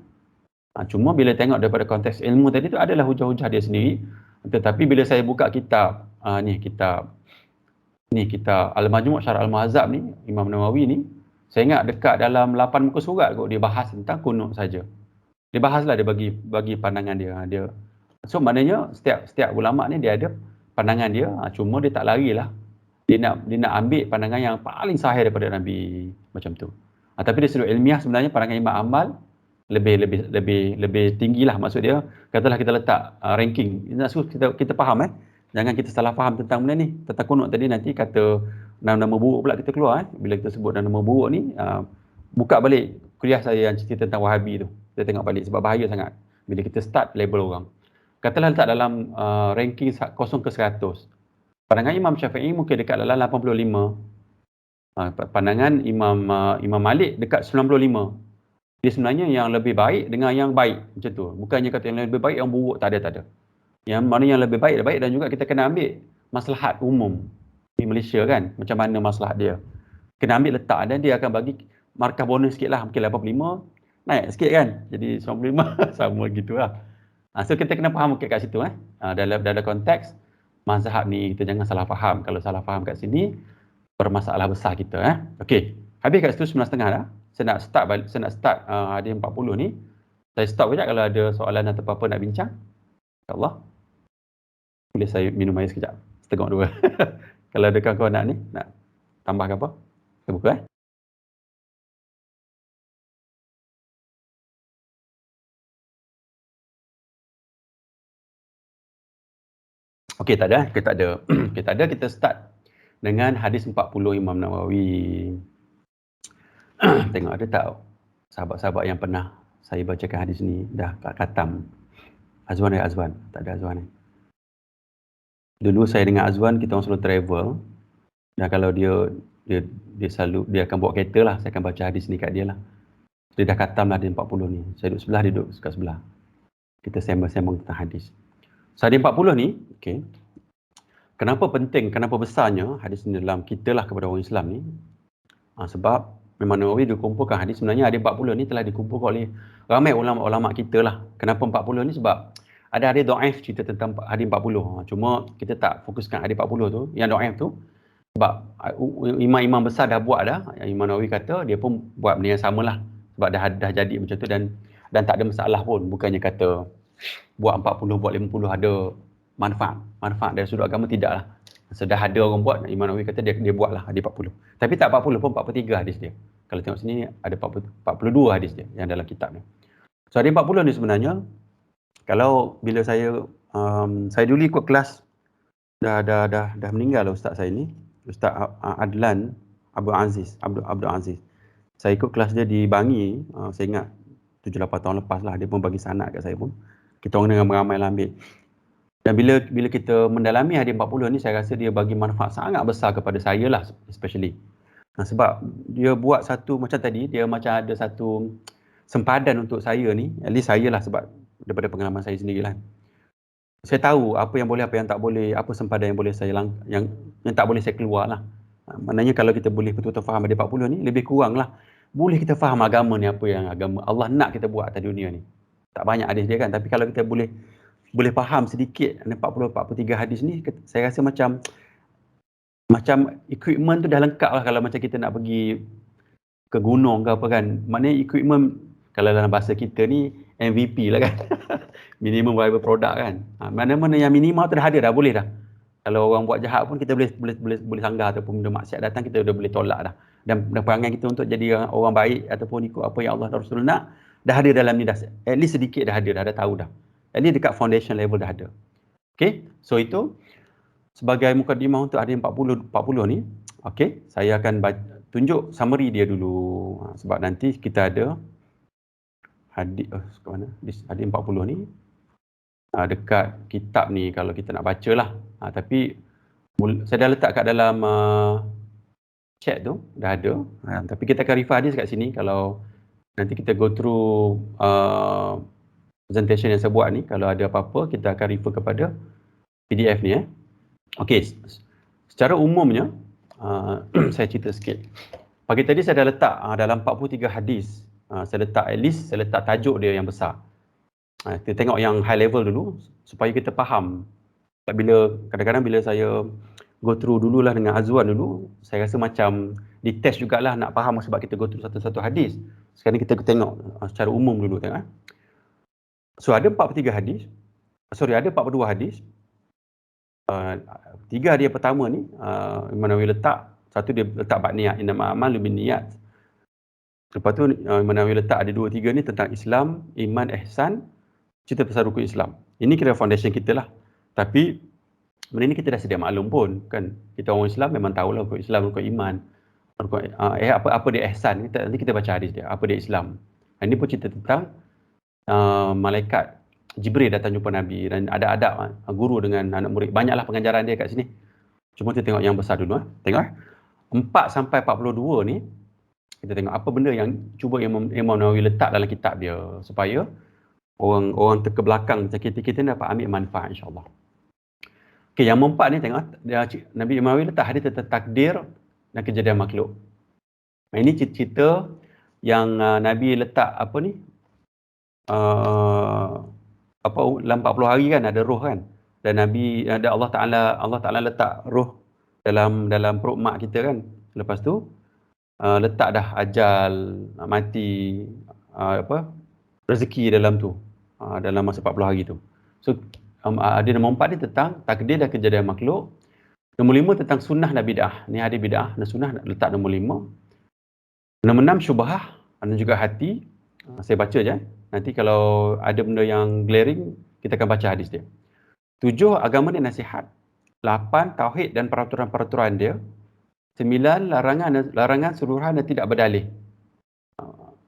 Cuma bila tengok daripada konteks ilmu tadi tu adalah hujah-hujah dia sendiri. Tetapi bila saya buka kitab kitab Al-Majmu' Syarh Al-Muhazzab ni, Imam Nawawi ni, saya ingat dekat dalam 8 muka surat kot dia bahas tentang kunut saja. Dia bahaslah, dia bagi pandangan dia. So maknanya setiap ulama ni dia ada pandangan dia, cuma dia tak larilah. Dia nak ambil pandangan yang paling sahih daripada Nabi macam tu. Tapi dari sudut ilmiah sebenarnya pandangan Imam Hanbal lebih tinggilah. Maksud dia, katalah kita letak ranking. Kita faham jangan kita salah faham tentang benda ni. Tentang kunut tadi nanti kata nama buruk pula kita keluar Bila kita sebut nama buruk ni, buka balik kuliah saya yang cerita tentang Wahabi tu. Kita tengok balik sebab bahaya sangat bila kita start label orang. Katalah letak dalam ranking 0 ke 100. Pandangan Imam Syafi'i mungkin dekat dalam 85. Pandangan Imam Malik dekat 95. Dia sebenarnya yang lebih baik dengan yang baik macam tu. Bukannya kata yang lebih baik, yang buruk, tak ada. Yang mana yang lebih baik, dan juga kita kena ambil maslahat umum di Malaysia kan. Macam mana maslahat dia. Kena ambil letak dan dia akan bagi markah bonus sikit lah. Mungkin 85, naik sikit kan. Jadi 95, sama gitu lah. So kita kena faham kat situ dalam konteks mazhab ni, kita jangan salah faham. Kalau salah faham kat sini, bermasalah besar kita. Okey, habis kat situ 9.30 dah. Saya nak start hadis 40 ni. Saya stop sekejap kalau ada soalan atau apa-apa nak bincang. InsyaAllah. Boleh saya minum air sekejap. Setengah 2. Kalau ada kawan-kawan nak tambah ke apa? Saya buka Okey, tak ada. Kita start dengan hadis 40 Imam Nawawi. Tengok ada tak sahabat-sahabat yang pernah saya bacakan hadis ni dah khatam. Azwan. Tak ada Azwan. Dulu saya dengan Azwan, kita orang selalu travel. Dan kalau dia akan bawa kereta lah, saya akan baca hadis ni kat dia lah. Dia dah khatam lah hadis 40 ni. Saya duduk sebelah, dia duduk sekat sebelah. Kita sembang-sembang tentang hadis. So hadis 40 ni, okey. Kenapa penting, kenapa besarnya hadis ni dalam kita lah kepada orang Islam ni? Sebab Imam Nawawi dikumpulkan hadis, sebenarnya hadis 40 ni telah dikumpulkan oleh ramai ulama-ulama kita lah. Kenapa 40 ni? Sebab ada hadis dhaif cerita tentang hadis 40. Cuma kita tak fokuskan hadis 40 tu, yang dhaif tu. Sebab imam-imam besar dah buat dah. Imam Nawawi kata dia pun buat benda yang samalah. Sebab dah jadi macam tu dan tak ada masalah pun. Bukannya kata buat 40, buat 50 ada manfaat dari sudut agama, tidaklah. Sudah ada orang buat, Imam Nawawi kata dia buatlah hadis 40. Tapi tak 40 pun, 43 hadis dia. Kalau tengok sini ada 42 hadis dia yang dalam kitab ni. So hadis 40 ni sebenarnya, kalau bila saya dulu ikut kelas, dah meninggal lah ustaz saya ni. Ustaz Adlan Abdul Aziz. Saya ikut kelas dia di Bangi, saya ingat 7-8 tahun lepas lah, dia pun bagi sanad kat saya pun. Kita orang dengan ramai lah ambil. Dan bila kita mendalami hadis 40 ni, saya rasa dia bagi manfaat sangat besar kepada saya lah, especially. Sebab dia buat satu, macam tadi, dia macam ada satu sempadan untuk saya ni, at least saya lah, sebab daripada pengalaman saya sendiri lah. Saya tahu apa yang boleh, apa yang tak boleh, apa sempadan yang boleh saya yang tak boleh saya keluar lah. Maknanya kalau kita boleh betul-betul faham hadis 40 ni, lebih kurang lah boleh kita faham agama ni, apa yang agama Allah nak kita buat atas dunia ni. Tak banyak hadis dia kan, tapi kalau kita boleh faham sedikit 40-43 hadis ni, saya rasa macam equipment tu dah lengkap lah kalau macam kita nak pergi ke gunung ke apa kan. Maknanya equipment, kalau dalam bahasa kita ni MVP lah kan. Minimum viable product kan. Mana-mana yang minimum tu dah ada dah, boleh dah. Kalau orang buat jahat pun kita boleh sanggah, ataupun benda maksiat datang kita dah boleh tolak dah. Dan perangai kita untuk jadi orang baik ataupun ikut apa yang Allah dan Rasul nak, dah ada dalam ni dah. At least sedikit dah ada tahu dah. At least dekat foundation level dah ada. Okay, so itu sebagai mukadimah untuk hadis 40 ni. Okay, saya akan tunjuk summary dia dulu. Sebab nanti kita ada hadis kat mana? Hadis 40 ni dekat kitab ni kalau kita nak baca lah. Tapi saya dah letak kat dalam chat tu, dah ada. Tapi kita akan refer hadis kat sini. Kalau nanti kita go through presentation yang saya buat ni, kalau ada apa-apa kita akan refer kepada PDF ni. Okey, secara umumnya saya cerita sikit. Pagi tadi saya dah letak dalam 43 hadis, saya letak at least, saya letak tajuk dia yang besar. Kita tengok yang high level dulu supaya kita faham. Bila kadang-kadang bila saya go through dululah dengan Azwan dulu, saya rasa macam ditest jugalah nak faham, sebab kita go through satu-satu hadis. Sekarang kita tengok secara umum dulu tengok. So ada 43 hadis. Ada 42 hadis. 3 hadis pertama ni Imam Nawawi letak, satu dia letak bab niat, innamal a'malu binniyat. Lepas tu Imam Nawawi letak ada 2-3 ni tentang Islam, iman, ihsan, cerita pasal rukun Islam. Ini kira foundation kita lah. Tapi benda ni kita dah sedia maklum pun kan. Kita orang Islam memang tahulah rukun Islam, rukun iman, rukun, apa dia ihsan. Nanti kita baca hadis dia, apa dia Islam. Ini pun cerita tentang malaikat Jibril datang jumpa Nabi, dan ada adab guru dengan anak murid. Banyaklah pengajaran dia kat sini. Cuma kita tengok yang besar dulu. Tengok 4-42 ni, kita tengok apa benda yang cuba Imam Nawawi letak dalam kitab dia, supaya orang terkebelakang macam kita ni dapat ambil manfaat, insyaAllah. Okay, yang 4 ni tengok, Nabi Imam Nawawi letak hadis tentang takdir dan kejadian makhluk. Ini cerita yang Nabi letak apa ni, dalam 40 hari kan ada roh kan, dan Nabi ada Allah Taala letak roh dalam perut mak kita kan. Lepas tu letak dah ajal, mati, rezeki dalam tu, dalam masa 40 hari tu. So ada nombor 4 ni tentang takdir dan kejadian makhluk. Nombor 5 tentang sunnah dan bid'ah. Ni hadis bid'ah dan sunnah letak nombor 5. Nombor 6 syubhah dan juga hati. Saya baca je. Nanti kalau ada benda yang glaring, kita akan baca hadis dia. 7, agama dan nasihat. 8, tauhid dan peraturan-peraturan dia. 9, larangan seluruhan dan tidak berdalih.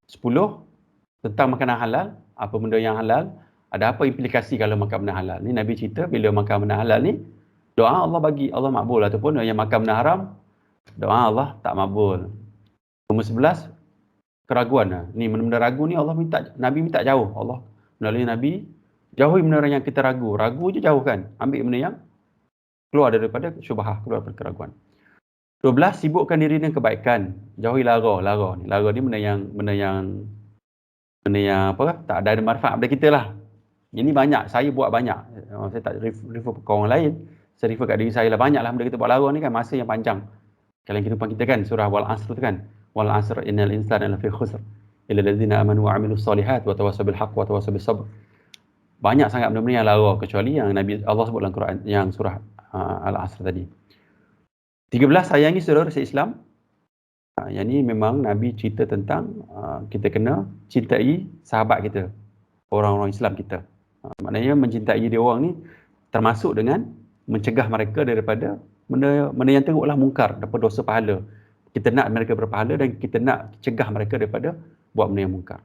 10, tentang makanan halal. Apa benda yang halal, ada apa implikasi kalau makan benda halal. Ni Nabi cerita bila makan benda halal ni, doa Allah bagi, Allah makbul. Ataupun yang makan benda haram, doa Allah tak makbul. Nombor 11, keraguan. Ni benda-benda ragu ni Nabi minta jauh. Allah melalui Nabi, jauhi benda yang kita ragu. Ragu je jauhkan. Ambil benda yang keluar daripada syubhah, keluar daripada keraguan. 12, sibukkan diri dengan kebaikan. Jauhi lara. Lara ni benda yang apa, tak ada manfaat pada kita lah. Ini banyak, saya buat banyak. Saya tak refer ke orang lain. Saya refer kat diri saya lah. Banyaklah benda kita buat lara ni kan, masa yang panjang. Kalau kehidupan kita kan, surah Wal Asr tu kan. Wal Asr innal insana lafi khusr illa allazina amanu wa amilus solihat wa tawassaw bil haqq wa tawassaw bis sabr. Banyak sangat benda-benda yang lara, kecuali yang Allah sebut dalam Quran, yang surah Al Asr tadi. 13, sayangi saudara se-Islam. Yang ni memang Nabi cerita tentang kita kena cintai sahabat kita, orang-orang Islam kita. Maknanya mencintai dia orang ni termasuk dengan mencegah mereka daripada Benda yang teruklah mungkar, daripada dosa pahala. Kita nak mereka berpahala dan kita nak cegah mereka daripada buat benda yang mungkar.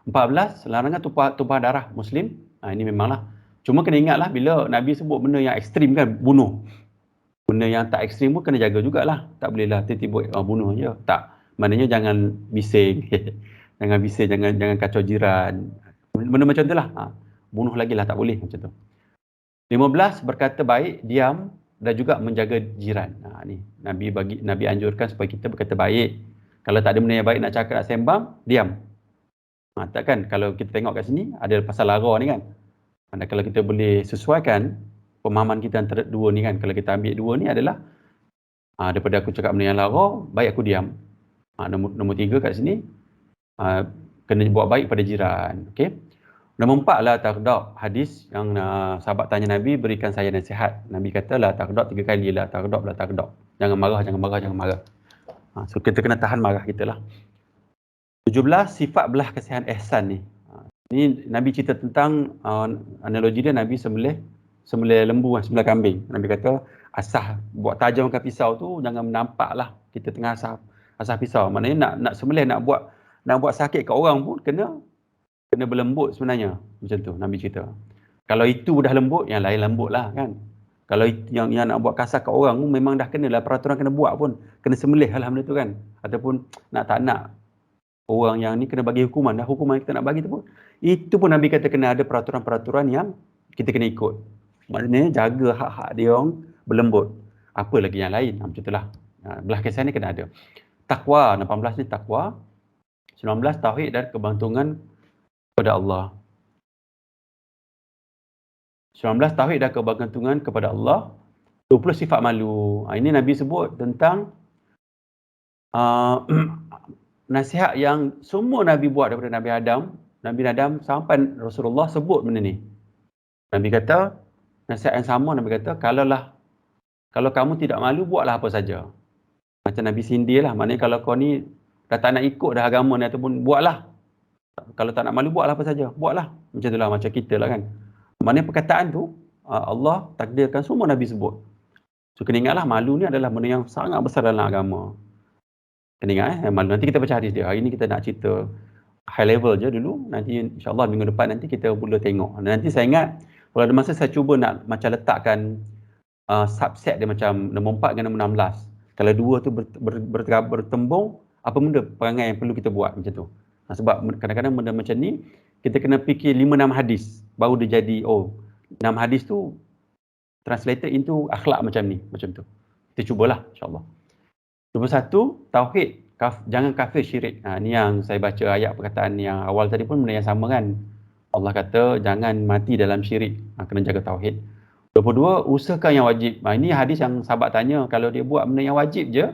14, larangan tumpah darah Muslim. Ini memanglah. Cuma kena ingatlah bila Nabi sebut benda yang ekstrim kan, bunuh. Benda yang tak ekstrim pun kena jaga jugalah. Tak bolehlah tiba-tiba bunuh je. Tak. Maknanya jangan bising. Jangan bising, jangan kacau jiran. Benda macam tu lah. Bunuh lagi lah, tak boleh macam tu. 15, berkata baik, diam dan juga menjaga jiran. Ni Nabi anjurkan supaya kita berkata baik. Kalau tak ada benda yang baik nak cakap, nak sembang, diam. Takkan kalau kita tengok kat sini ada pasal lara ni kan. Dan kalau kita boleh sesuaikan pemahaman kita antara dua ni kan, kalau kita ambil dua ni adalah daripada aku cakap benda yang lara, baik aku diam. Nombor 3 kat sini, kena buat baik pada jiran. Okey. Nombor 4, la taghdab. Hadis yang sahabat tanya Nabi, berikan saya nasihat. Nabi kata la taghdab 3 kali, la taghdab, la taghdab. Jangan marah, jangan marah, jangan marah. So kita kena tahan marah kita lah. 17, sifat belah kasihan ihsan ni. Ni Nabi cerita tentang analogi dia, Nabi sembelih lembu, sembelih kambing. Nabi kata asah buat tajamkan pisau tu jangan nampaklah kita tengah asah pisau. Maknanya nak sembelih, nak buat sakit kat orang pun kena berlembut sebenarnya. Macam tu Nabi cerita. Kalau itu dah lembut, yang lain lembut lah kan. Kalau yang nak buat kasar kat orang pun memang dah kenalah peraturan kena buat pun. Kena sembelih lah benda tu kan. Ataupun tak nak orang yang ni kena bagi hukuman. Dah hukuman kita nak bagi tu pun. Itu pun Nabi kata kena ada peraturan-peraturan yang kita kena ikut. Maknanya jaga hak-hak dia orang berlembut. Apa lagi yang lain. Macam itulah. Belah kasihan ni kena ada. Taqwa, 18 ni taqwa. 19, tauhid dan kebantungan kepada Allah. 19, tauhid dan kebergantungan kepada Allah. 20, sifat malu. Ini Nabi sebut tentang nasihat yang semua Nabi buat daripada Nabi Adam sampai Rasulullah sebut benda ni. Nabi kata, nasihat yang sama, Nabi kata, kalau kamu tidak malu, buatlah apa saja. Macam Nabi sindir lah. Maknanya kalau kau ni dah tak nak ikut dah agama ni ataupun buatlah. Kalau tak nak malu, buatlah apa saja. Buatlah. Macam itulah, macam kita lah kan. Maknanya perkataan tu, Allah takdirkan semua Nabi sebut. So kena ingatlah, malu ni adalah benda yang sangat besar dalam agama. Kena ingat malu. Nanti kita baca hadis dia. Hari ni kita nak cerita high level je dulu. Nanti insyaAllah minggu depan nanti kita mula tengok. Nanti saya ingat, kalau ada masa saya cuba nak macam letakkan subset dia macam nombor 4 dengan nombor 16. Kalau dua tu bertembung, apa benda perangai yang perlu kita buat macam tu. Sebab kadang-kadang benda macam ni, kita kena fikir 5-6 hadis. Baru dia jadi, 6 hadis tu translated into akhlak macam ni. Macam tu. Kita cubalah insyaAllah. 21, tauhid. Jangan kafir syirik. Ni yang saya baca ayat perkataan yang awal tadi pun benda yang sama kan. Allah kata jangan mati dalam syirik. Kena jaga tauhid. 22, usahakan yang wajib. Ini hadis yang sahabat tanya, kalau dia buat benda yang wajib je,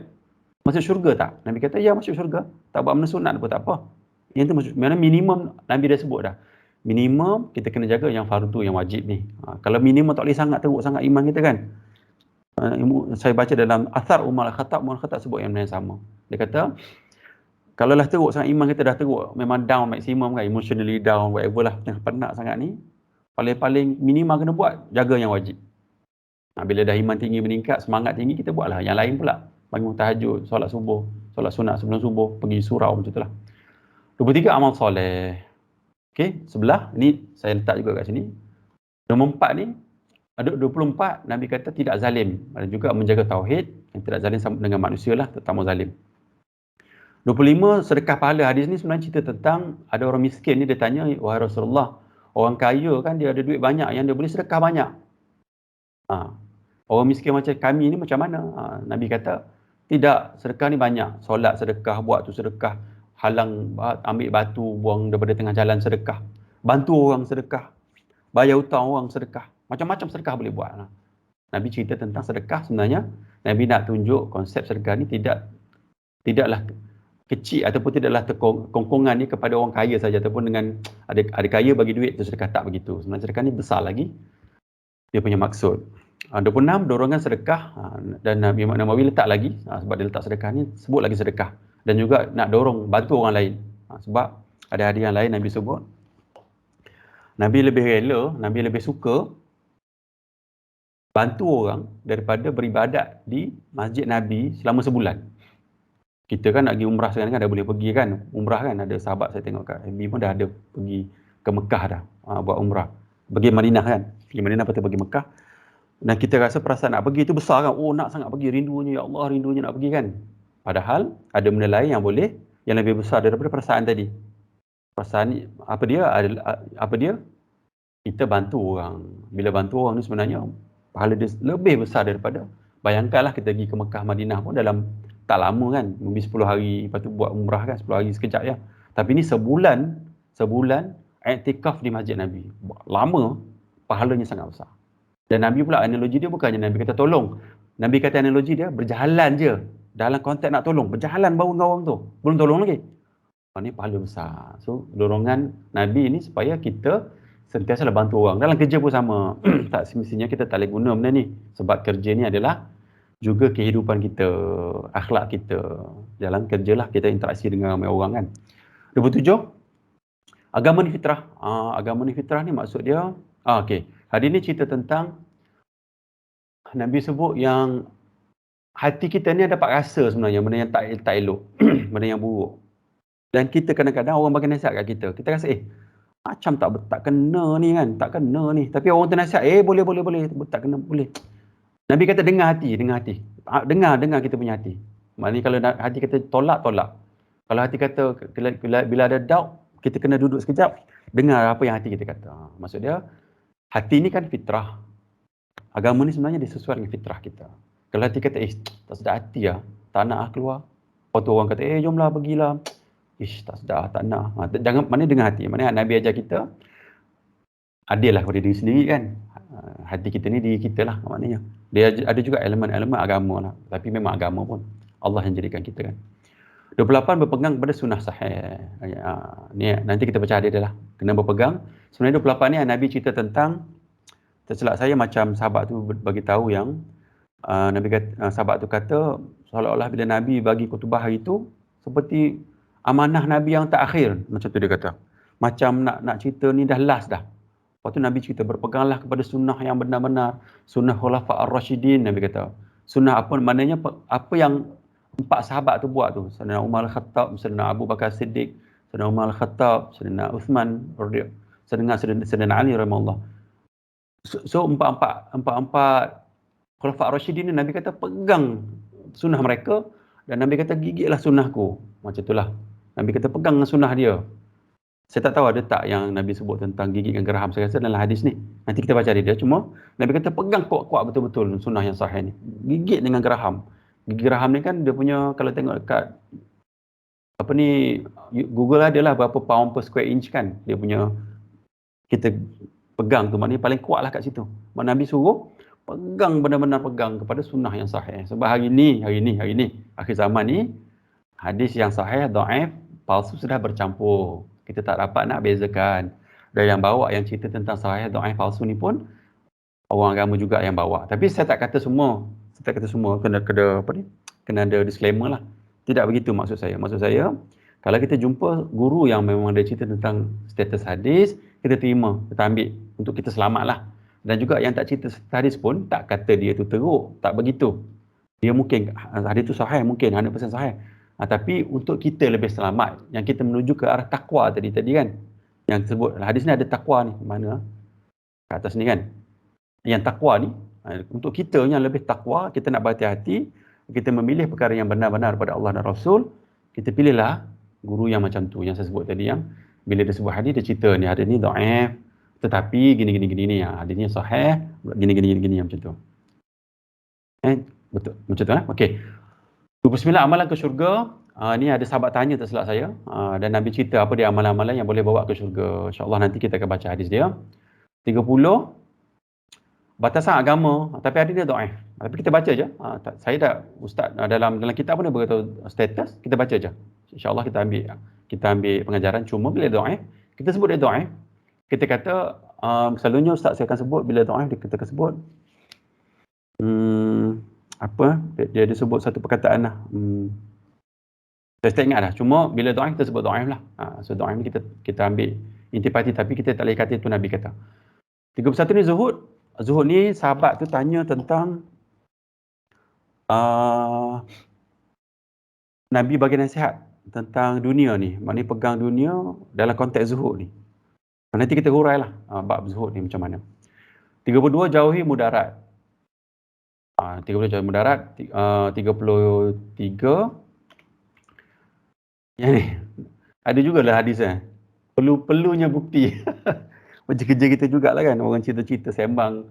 masuk syurga tak? Nabi kata, ya masuk syurga. Tak buat benda sunat pun tak apa. Yang tu maksud, minimum Nabi dah sebut dah. Minimum kita kena jaga yang fardu, yang wajib ni. Kalau minimum tak boleh sangat teruk sangat iman kita kan. Saya baca dalam Athar Umar Al-Khattab sebut yang sama. Dia kata, kalau lah teruk sangat iman kita dah teruk, memang down maksimum kan, emotionally down, whatever lah, tengah penat sangat ni, paling minimal kena buat, jaga yang wajib. Bila dah iman tinggi meningkat, semangat tinggi, kita buatlah yang lain pula. Bangun tahajud, solat subuh, solat sunat sebelum subuh, pergi surau macam itulah. 23, amal soleh. Okey, sebelah ni saya letak juga kat sini. Nombor 4 ni, ada 24, Nabi kata tidak zalim. Ada juga menjaga tauhid, yang tidak zalim sama dengan manusia lah, terutama zalim. 25, sedekah pahala. Hadis ni sebenarnya cerita tentang ada orang miskin ni, dia tanya, wahai Rasulullah, orang kaya kan dia ada duit banyak, yang dia boleh sedekah banyak. Orang miskin macam kami ni macam mana? Nabi kata, tidak, sedekah ni banyak. Solat sedekah, buat tu sedekah, halang, ambil batu, buang daripada tengah jalan sedekah. Bantu orang sedekah, bayar hutang orang sedekah. Macam-macam sedekah boleh buat. Nabi cerita tentang sedekah sebenarnya. Nabi nak tunjuk konsep sedekah ni tidaklah kecil ataupun tidaklah terkongkongan ni kepada orang kaya saja ataupun dengan ada kaya bagi duit tu sedekah, tak begitu. Sebenarnya sedekah ni besar lagi dia punya maksud. 26, dorongan sedekah, dan Nabi Nawawi letak lagi, sebab dia letak sedekah ni, sebut lagi sedekah, dan juga nak dorong bantu orang lain, sebab ada hadis yang lain Nabi sebut Nabi lebih rela, Nabi lebih suka bantu orang daripada beribadat di Masjid Nabi selama sebulan. Kita kan nak pergi umrah sekarang kan dah boleh pergi kan. Umrah kan ada sahabat saya tengok kat FB pun dah ada pergi ke Mekah dah buat umrah. Pergi Madinah kan. Pergi Madinah lepas tu pergi Mekah. Dan kita rasa perasaan nak pergi tu besar kan. Oh nak sangat pergi, rindunya ya Allah, rindunya nak pergi kan. Padahal ada benda lain yang boleh yang lebih besar daripada perasaan tadi. Perasaan ni apa dia? Kita bantu orang. Bila bantu orang ni sebenarnya pahala dia lebih besar daripada, bayangkanlah kita pergi ke Mekah Madinah pun dalam tak lama kan, mungkin 10 hari lepas tu buat umrah kan, 10 hari sekejap ya. Tapi ni sebulan iktikaf di Masjid Nabi. Lama, pahalanya sangat besar. Dan Nabi pula analogi dia bukannya Nabi kata tolong. Nabi kata analogi dia berjalan je. Dalam konteks nak tolong, berjalan baru dengan orang tu. Belum tolong lagi. Ini pahala besar. So, dorongan Nabi ni supaya kita sentiasa bantu orang. Dalam kerja pun sama. Tak semestinya kita tak boleh guna benda ni. Sebab kerja ni adalah juga kehidupan kita, akhlak kita. Dalam kerjalah kita interaksi dengan ramai orang kan. 27. Agama ni fitrah. Agama ni fitrah ni maksud dia, okey. Hari ni cerita tentang Nabi sebut yang hati kita ni ada dapat rasa sebenarnya benda yang tak elok, benda yang buruk. Dan kita kadang-kadang orang bagi nasihat kat kita. Kita rasa macam tak kena ni kan, tak kena ni. Tapi orang tu nasihat, boleh, tak kena, boleh. Nabi kata dengar hati. Dengar kita punya hati. Maknanya kalau hati kata tolak. Kalau hati kata bila ada doubt, kita kena duduk sekejap, dengar apa yang hati kita kata. Maksud dia, hati ni kan fitrah. Agama ni sebenarnya dia sesuai dengan fitrah kita. Kalau hati kata, tak sedap hati lah, tak nak keluar. Lepas tu orang kata, jomlah pergilah. Tak sedap, tak nak. Jangan, mana dengar hati. Maknanya Nabi ajar kita, adil lah pada diri sendiri kan. Hati kita ni diri kita lah maknanya. Dia ada juga elemen-elemen agama lah. Tapi memang agama pun Allah yang jadikan kita kan. 28 berpegang pada sunnah sahih. Ni nanti kita baca hadis dia lah. Kena berpegang. Sebenarnya 28 ni Nabi cerita tentang, terselak saya macam sahabat tu bagi tahu yang Nabi kata, sahabat tu kata seolah-olah bila Nabi bagi khutbah hari tu seperti amanah Nabi yang terakhir, macam tu dia kata. Macam nak cerita ni dah last dah. Lepas tu Nabi cerita berpeganglah kepada sunnah yang benar-benar, sunnah Khulafa ar-Rasyidin. Nabi kata sunnah apa, maknanya apa yang 4 sahabat tu buat tu. Sayyidina Umar al-Khattab, Sayyidina Abu Bakar Siddiq, Sayyidina Umar al-Khattab, Sayyidina Uthman, Sayyidina Ali rahimahullah. So empat Khulafa ar-Rasyidin ni Nabi kata pegang sunnah mereka, dan Nabi kata gigitlah sunnahku. Macam itulah. Nabi kata pegang sunnah dia. Saya tak tahu ada tak yang Nabi sebut tentang gigit dengan geraham. Saya rasa dalam hadis ni. Nanti kita baca dia. Cuma Nabi kata pegang kuat-kuat betul-betul sunnah yang sahih ni. Gigit dengan geraham. Gigi geraham ni kan dia punya, kalau tengok dekat apa ni, Google ada lah berapa pound per square inch kan. Dia punya, kita pegang tu maknanya paling kuat lah kat situ. Mak Nabi suruh pegang, benar-benar pegang kepada sunnah yang sahih. Sebab hari ni akhir zaman ni, hadis yang sahih, dhaif, palsu sudah bercampur. Kita tak dapat nak bezakan. Dan yang bawa yang cerita tentang sahih, dhaif, palsu ni pun orang agama juga yang bawa. Tapi saya tak kata semua. Kena ada disclaimer lah. Tidak begitu maksud saya. Maksud saya, kalau kita jumpa guru yang memang ada cerita tentang status hadis, kita terima, kita ambil untuk kita selamat lah. Dan juga yang tak cerita hadis pun tak kata dia tu teruk, tak begitu. Dia mungkin hadis tu sahih, mungkin 100% sahih. Tapi untuk kita lebih selamat, yang kita menuju ke arah takwa tadi kan. Yang sebut hadis ni ada takwa ni, mana? Kat atas ni kan. Yang takwa ni untuk kita yang lebih takwa, kita nak berhati-hati, kita memilih perkara yang benar-benar pada Allah dan Rasul, kita pilihlah guru yang macam tu yang saya sebut tadi, yang bila dia sebut hadis dia cerita ni hadis ni dhaif, tetapi gini ni, hadisnya sahih, gini macam tu. Betul macam tu okey. 29 amalan ke syurga. Ni ada sahabat tanya tak silap saya, dan Nabi cerita apa dia amalan-amalan yang boleh bawa ke syurga. InsyaAllah nanti kita akan baca hadis dia. 30 batasan agama, tapi hadis dia dhaif. Tapi kita baca je. Saya dah ustaz dalam kitab pun dia beritahu status, kita baca je. InsyaAllah kita ambil pengajaran. Cuma bila dhaif, kita sebut dia dhaif, kita kata selalunya ustaz saya akan sebut bila dhaif, kita akan sebut dia sebut satu perkataan lah. Saya tak ingat dah. Cuma bila dhaif kita sebut dhaif lah. So dhaif ni kita ambil intipati, tapi kita tak boleh kata itu Nabi kata. 31 ni zuhud. Zuhud ni sahabat tu tanya tentang Nabi bagi nasihat tentang dunia ni, maknanya pegang dunia dalam konteks zuhud ni. Nanti kita hurailah bab zuhud ni macam mana. 32 jauhi mudarat. 32 jauhi mudarat, 33 yang ni. Ada jugalah hadis perlunya bukti. Macam kerja kita jugalah kan, orang cerita-cerita sembang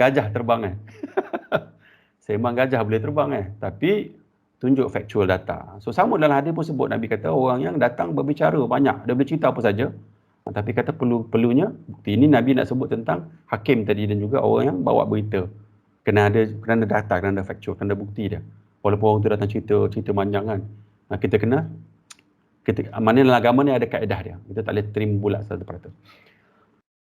gajah terbang sembang gajah boleh terbang tapi tunjuk factual data. So sama dalam hadis pun sebut, Nabi kata orang yang datang berbicara banyak, dia boleh cerita apa saja, tapi kata perlunya bukti. Ini Nabi nak sebut tentang hakim tadi dan juga orang yang bawa berita. Kena ada data, kena ada factual, kena ada bukti dia. Walaupun orang tu datang cerita panjang kan. Kita kena mana dalam agama ni ada kaedah dia. Kita tak boleh terima bulat 100%.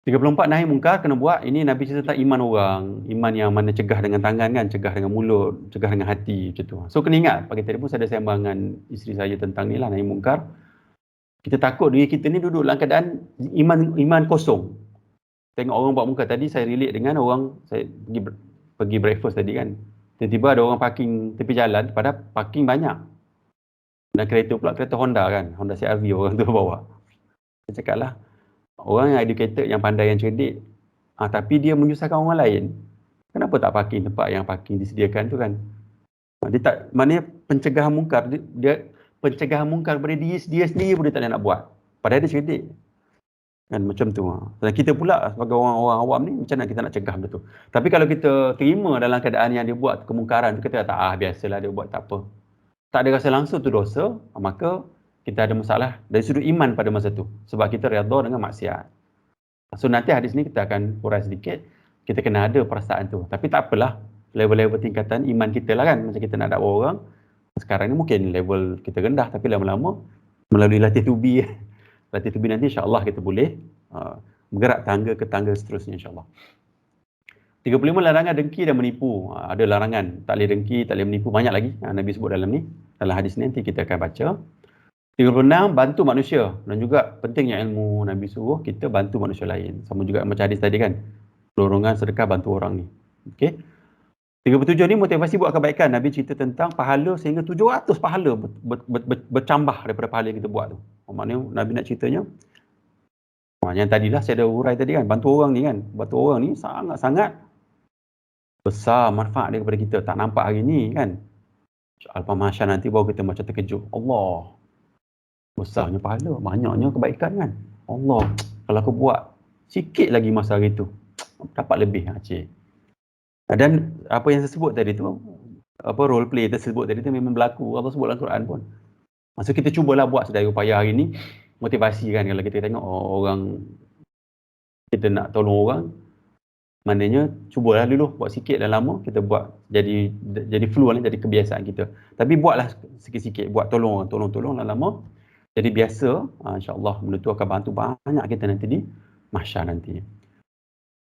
34 nahi mungkar kena buat. Ini Nabi cerita tentang iman orang. Iman yang mana cegah dengan tangan kan, cegah dengan mulut, cegah dengan hati macam tu. So kena ingat, pagi tadi pun saya ada sembang dengan isteri saya tentang ni lah, nahi mungkar. Kita takut diri kita ni duduk dalam keadaan iman kosong. Tengok orang buat mungkar tadi, saya relate dengan orang, saya pergi breakfast tadi kan. Tiba-tiba ada orang parking tepi jalan, padahal parking banyak. Dan kereta pula, kereta Honda kan, Honda CR-V orang tu bawa. Saya cakap lah, orang yang educated, yang pandai, yang cerdik, tapi dia menyusahkan orang lain. Kenapa tak parking tempat yang parking disediakan tu kan? Dia tak, maknanya pencegahan mungkar, dia pencegahan mungkar pada dia sendiri pun dia tak nak buat. Padahal dia cerdik. Kan macam tu. Dan kita pula sebagai orang-orang awam ni, macam mana kita nak cegah benda tu? Tapi kalau kita terima dalam keadaan yang dia buat kemungkaran tu, kita kata, biasalah dia buat, tak apa. Tak ada rasa langsung tu dosa, maka kita ada masalah dari sudut iman pada masa tu. Sebab kita redha dengan maksiat. So nanti hadis ni kita akan urai sedikit. Kita kena ada perasaan tu. Tapi tak apalah. Level-level tingkatan iman kita lah kan. Macam kita nak dakwah orang. Sekarang ni mungkin level kita rendah. Tapi lama-lama melalui latih tubi. Latih tubi nanti insyaAllah kita boleh bergerak tangga ke tangga seterusnya insyaAllah. 35 larangan dengki dan menipu. Ada larangan. Tak boleh dengki, tak boleh menipu. Banyak lagi Nabi sebut dalam ni. Dalam hadis ni nanti kita akan baca. 36, bantu manusia. Dan juga pentingnya ilmu. Nabi suruh kita bantu manusia lain. Sama juga macam hadis tadi kan. Dorongan sedekah bantu orang ni. Okey. 37 ni motivasi buat kebaikan. Nabi cerita tentang pahala sehingga 700 pahala bercambah daripada pahala yang kita buat tu. Maknanya Nabi nak ceritanya. Yang tadilah saya ada urai tadi kan. Bantu orang ni kan. Bantu orang ni sangat-sangat besar manfaat dia kepada kita. Tak nampak hari ni kan. Al-Mahsyar nanti baru kita macam terkejut. Allah. Besarnya pahala, banyaknya kebaikan kan. Allah, kalau aku buat sikit lagi masa hari tu, dapat lebih. Dan apa yang saya sebut tadi tu, role play tersebut tadi tu memang berlaku. Allah sebut dalam Quran pun. Maksud kita cubalah buat sedaya upaya hari ni, motivasi kan. Kalau kita tengok orang, kita nak tolong orang, maknanya cubalah dulu buat sikit dan lama, kita buat jadi fluent, jadi kebiasaan kita. Tapi buatlah sikit-sikit, buat tolong dan lama. Jadi biasa, insyaAllah benda tu akan bantu banyak kita nanti di mahsyar nanti.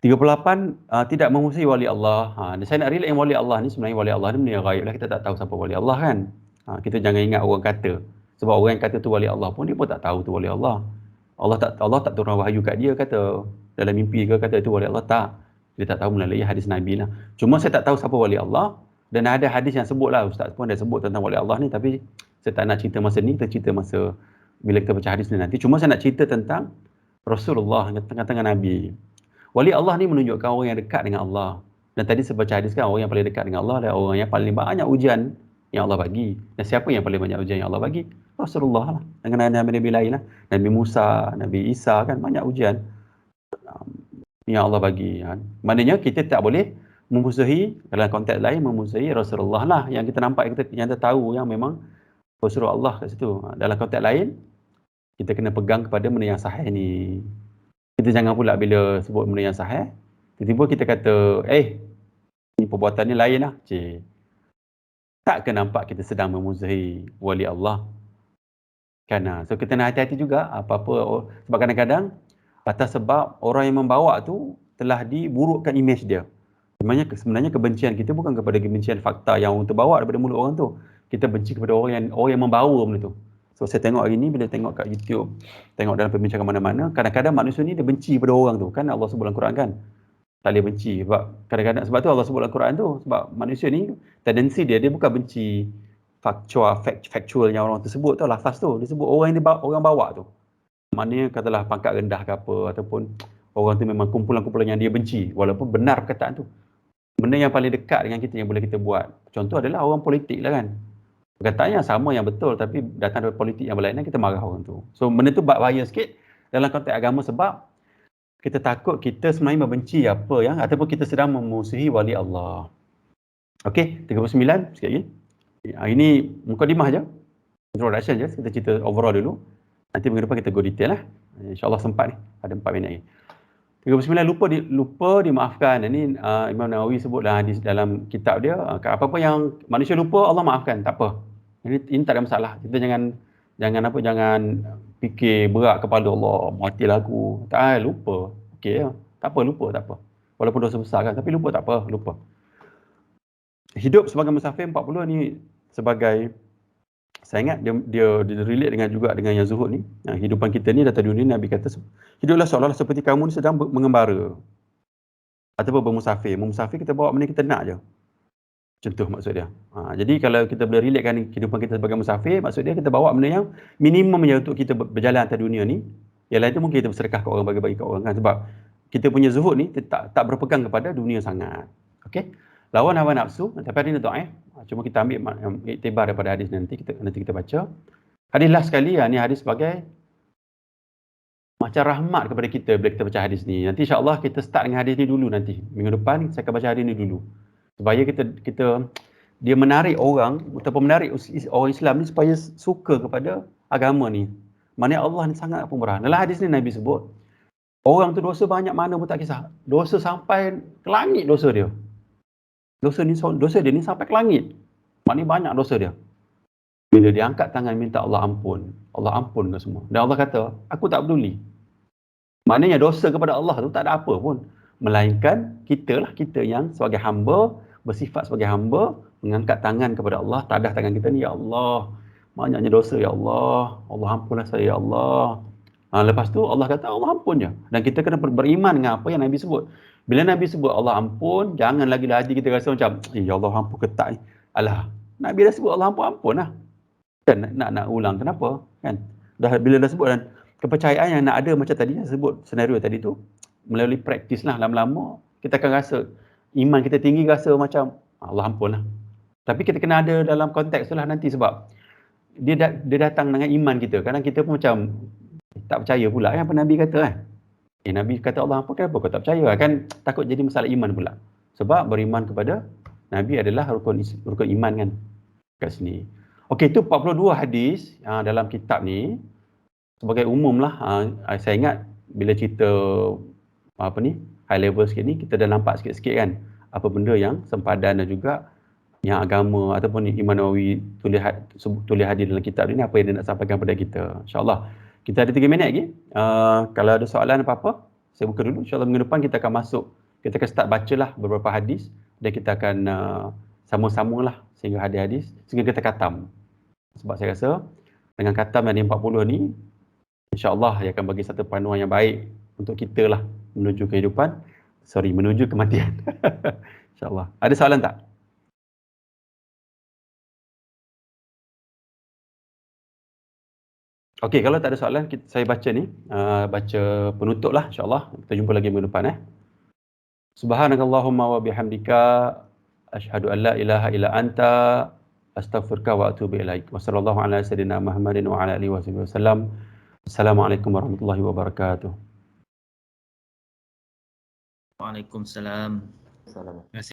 38, tidak memusuhi wali Allah. Saya nak relate yang wali Allah ni, sebenarnya wali Allah ni benda yang ghaib lah. Kita tak tahu siapa wali Allah kan. Kita jangan ingat orang kata. Sebab orang yang kata tu wali Allah pun, dia pun tak tahu tu wali Allah. Allah tak turun wahyu kat dia kata, dalam mimpi ke kata itu wali Allah, tak. Dia tak tahu melalui hadis Nabi lah. Cuma saya tak tahu siapa wali Allah. Dan ada hadis yang sebut lah, Ustaz pun dah sebut tentang wali Allah ni. Tapi saya tak nak cerita masa ni, kita cerita masa bila kita baca hadis ni nanti. Cuma saya nak cerita tentang Rasulullah, tengah-tengah Nabi. Wali Allah ni menunjukkan orang yang dekat dengan Allah. Dan tadi saya baca hadis kan, orang yang paling dekat dengan Allah adalah orang yang paling banyak ujian yang Allah bagi. Dan siapa yang paling banyak ujian yang Allah bagi? Rasulullah lah. Dengan Nabi-Nabi lain lah. Nabi Musa, Nabi Isa kan, banyak ujian yang Allah bagi. Maknanya kita tak boleh memusuhi, dalam konteks lain memusuhi Rasulullah lah. Yang kita nampak, yang kita tahu yang memang Rasulullah kat situ. Dalam konteks lain, kita kena pegang kepada benda yang sahih ni. Kita jangan pula bila sebut benda yang sahih, tiba-tiba kita kata, ni perbuatan ni lain lah. Tak ke nampak kita sedang memusuhi wali Allah? Kan? So kita nak hati-hati juga apa-apa. Sebab kadang-kadang, atas sebab orang yang membawa tu telah diburukkan imej dia. Sebenarnya kebencian kita bukan kepada kebencian fakta yang terbawa daripada mulut orang tu. Kita benci kepada orang yang membawa benda tu. So saya tengok hari ni, bila tengok kat YouTube, tengok dalam perbincangan mana-mana, kadang-kadang manusia ni dia benci pada orang tu. Kan Allah sebut dalam Quran kan, Tak boleh benci. Sebab kadang-kadang, sebab tu Allah sebut dalam Quran tu, sebab manusia ni tendensi dia bukan benci factual yang orang tersebut tu, lafaz tu. Dia sebut orang yang orang bawa tu. Maknanya katalah pangkat rendah ke apa, ataupun orang tu memang kumpulan-kumpulan yang dia benci, walaupun benar perkataan tu. Benda yang paling dekat dengan kita yang boleh kita buat. Contoh adalah orang politik lah kan. Perkataan yang sama yang betul, tapi datang dari politik yang berlainan, kita marah orang tu. So benda tu bahaya sikit dalam konteks agama, sebab kita takut kita sebenarnya membenci apa yang, ataupun kita sedang memusuhi wali Allah. Okey, 39 sikit lagi. Ini mukadimah je. Introduction je, kita cerita overall dulu. Nanti minggu depan kita go detail lah. InsyaAllah sempat ni, ada 4 minit lagi. 39, lupa dimaafkan. Ini Imam Nawawi sebut dalam hadis dalam kitab dia, apa-apa yang manusia lupa, Allah maafkan, tak apa. Ini tak ada masalah. Kita jangan fikir berat kepada Allah, matilah aku. Tak, lupa. Okey ya. Tak apa, lupa, tak apa. Walaupun dosa besar kan, tapi lupa tak apa, lupa. Hidup sebagai musafir 40 ni sebagai, saya ingat dia relate dengan yang zuhud ni. Hidupan kita ni datang dunia, Nabi kata hiduplah seolah-olah seperti kamu ni sedang mengembara ataupun bermusafir. Musafir kita bawa benda kita nak je. Contoh maksud dia. Jadi kalau kita boleh relatekan kehidupan kita sebagai musafir, maksud dia kita bawa benda yang minimum je untuk kita berjalan atas dunia ni. Yang lain tu mungkin kita bersedekah ke orang, bagi-bagi ke orang kan, sebab kita punya zuhud ni tak berpegang kepada dunia sangat. Okey. Lawan hawa nafsu, tapi ada ni doa. Cuma kita ambil iktibar daripada hadis nanti kita baca. Hadis last sekali, ni hadis sebagai macam rahmat kepada kita bila kita baca hadis ni. Nanti insya-Allah kita start dengan hadis ni dulu nanti. Minggu depan saya akan baca hadis ni dulu. Supaya kita dia menarik orang ataupun menarik orang Islam ni supaya suka kepada agama ni. Maknanya Allah ni sangat pemurah. Dalam hadis ni Nabi sebut, orang tu dosa banyak mana pun tak kisah. Dosa sampai ke langit dosa dia. Dosa dia ni sampai ke langit. Maknanya banyak dosa dia. Bila dia angkat tangan minta Allah ampun ke semua. Dan Allah kata, aku tak peduli. Maknanya dosa kepada Allah tu tak ada apa pun. Melainkan kita yang sebagai hamba, bersifat sebagai hamba, mengangkat tangan kepada Allah, tadah tangan kita ni, ya Allah, banyaknya dosa ya Allah, Allah ampunlah saya ya Allah. Lepas tu Allah kata Allah ampun je. Dan kita kena beriman dengan apa yang Nabi sebut. Bila Nabi sebut Allah ampun, jangan lagi kita rasa macam, ya Allah ampun ketak ni. Alah, Nabi dah sebut Allah ampun lah. Kan nak ulang, kenapa? Kan? Bila dah sebut, dan kepercayaan yang nak ada macam tadi, saya sebut senario tadi tu, melalui praktis lah, lama-lama kita akan rasa iman kita tinggi, rasa macam Allah ampun lah. Tapi kita kena ada dalam konteks tu lah nanti, sebab dia datang dengan iman kita. Kadang kita pun macam tak percaya pula apa Nabi kata kan. Nabi kata Allah ampun, kenapa kau tak percaya kan? Takut jadi masalah iman pula. Sebab beriman kepada Nabi adalah rukun iman kan kat sini. Okey, itu 42 hadis dalam kitab ni. Sebagai umum lah, saya ingat bila cerita high level sikit ni, kita dah nampak sikit-sikit kan apa benda yang sempadan dan juga yang agama ataupun Imam Nawawi tulis hadis dalam kitab ni, apa yang dia nak sampaikan kepada kita. InsyaAllah kita ada 3 minit lagi. Kalau ada soalan apa-apa, saya buka dulu. InsyaAllah minggu depan kita akan kita akan start bacalah beberapa hadis dan kita akan sama-sama lah sehingga hadis-hadis, sehingga kita khatam. Sebab saya rasa dengan khatam yang 40 ni, insya-Allah ia akan bagi satu panduan yang baik untuk kita lah menuju kematian. InsyaAllah. Ada soalan tak? Okey, kalau tak ada soalan, saya baca ni, baca penutup lah insya-Allah. Kita jumpa lagi minggu depan. Subhanakallahumma wa bihamdika asyhadu an la ilaha illa anta astaghfiruka wa atubu ilaik. Wassallallahu ala sayyidina Muhammadin wa ala alihi wasallam. Assalamualaikum warahmatullahi wabarakatuh. Waalaikumsalam. Terima kasih.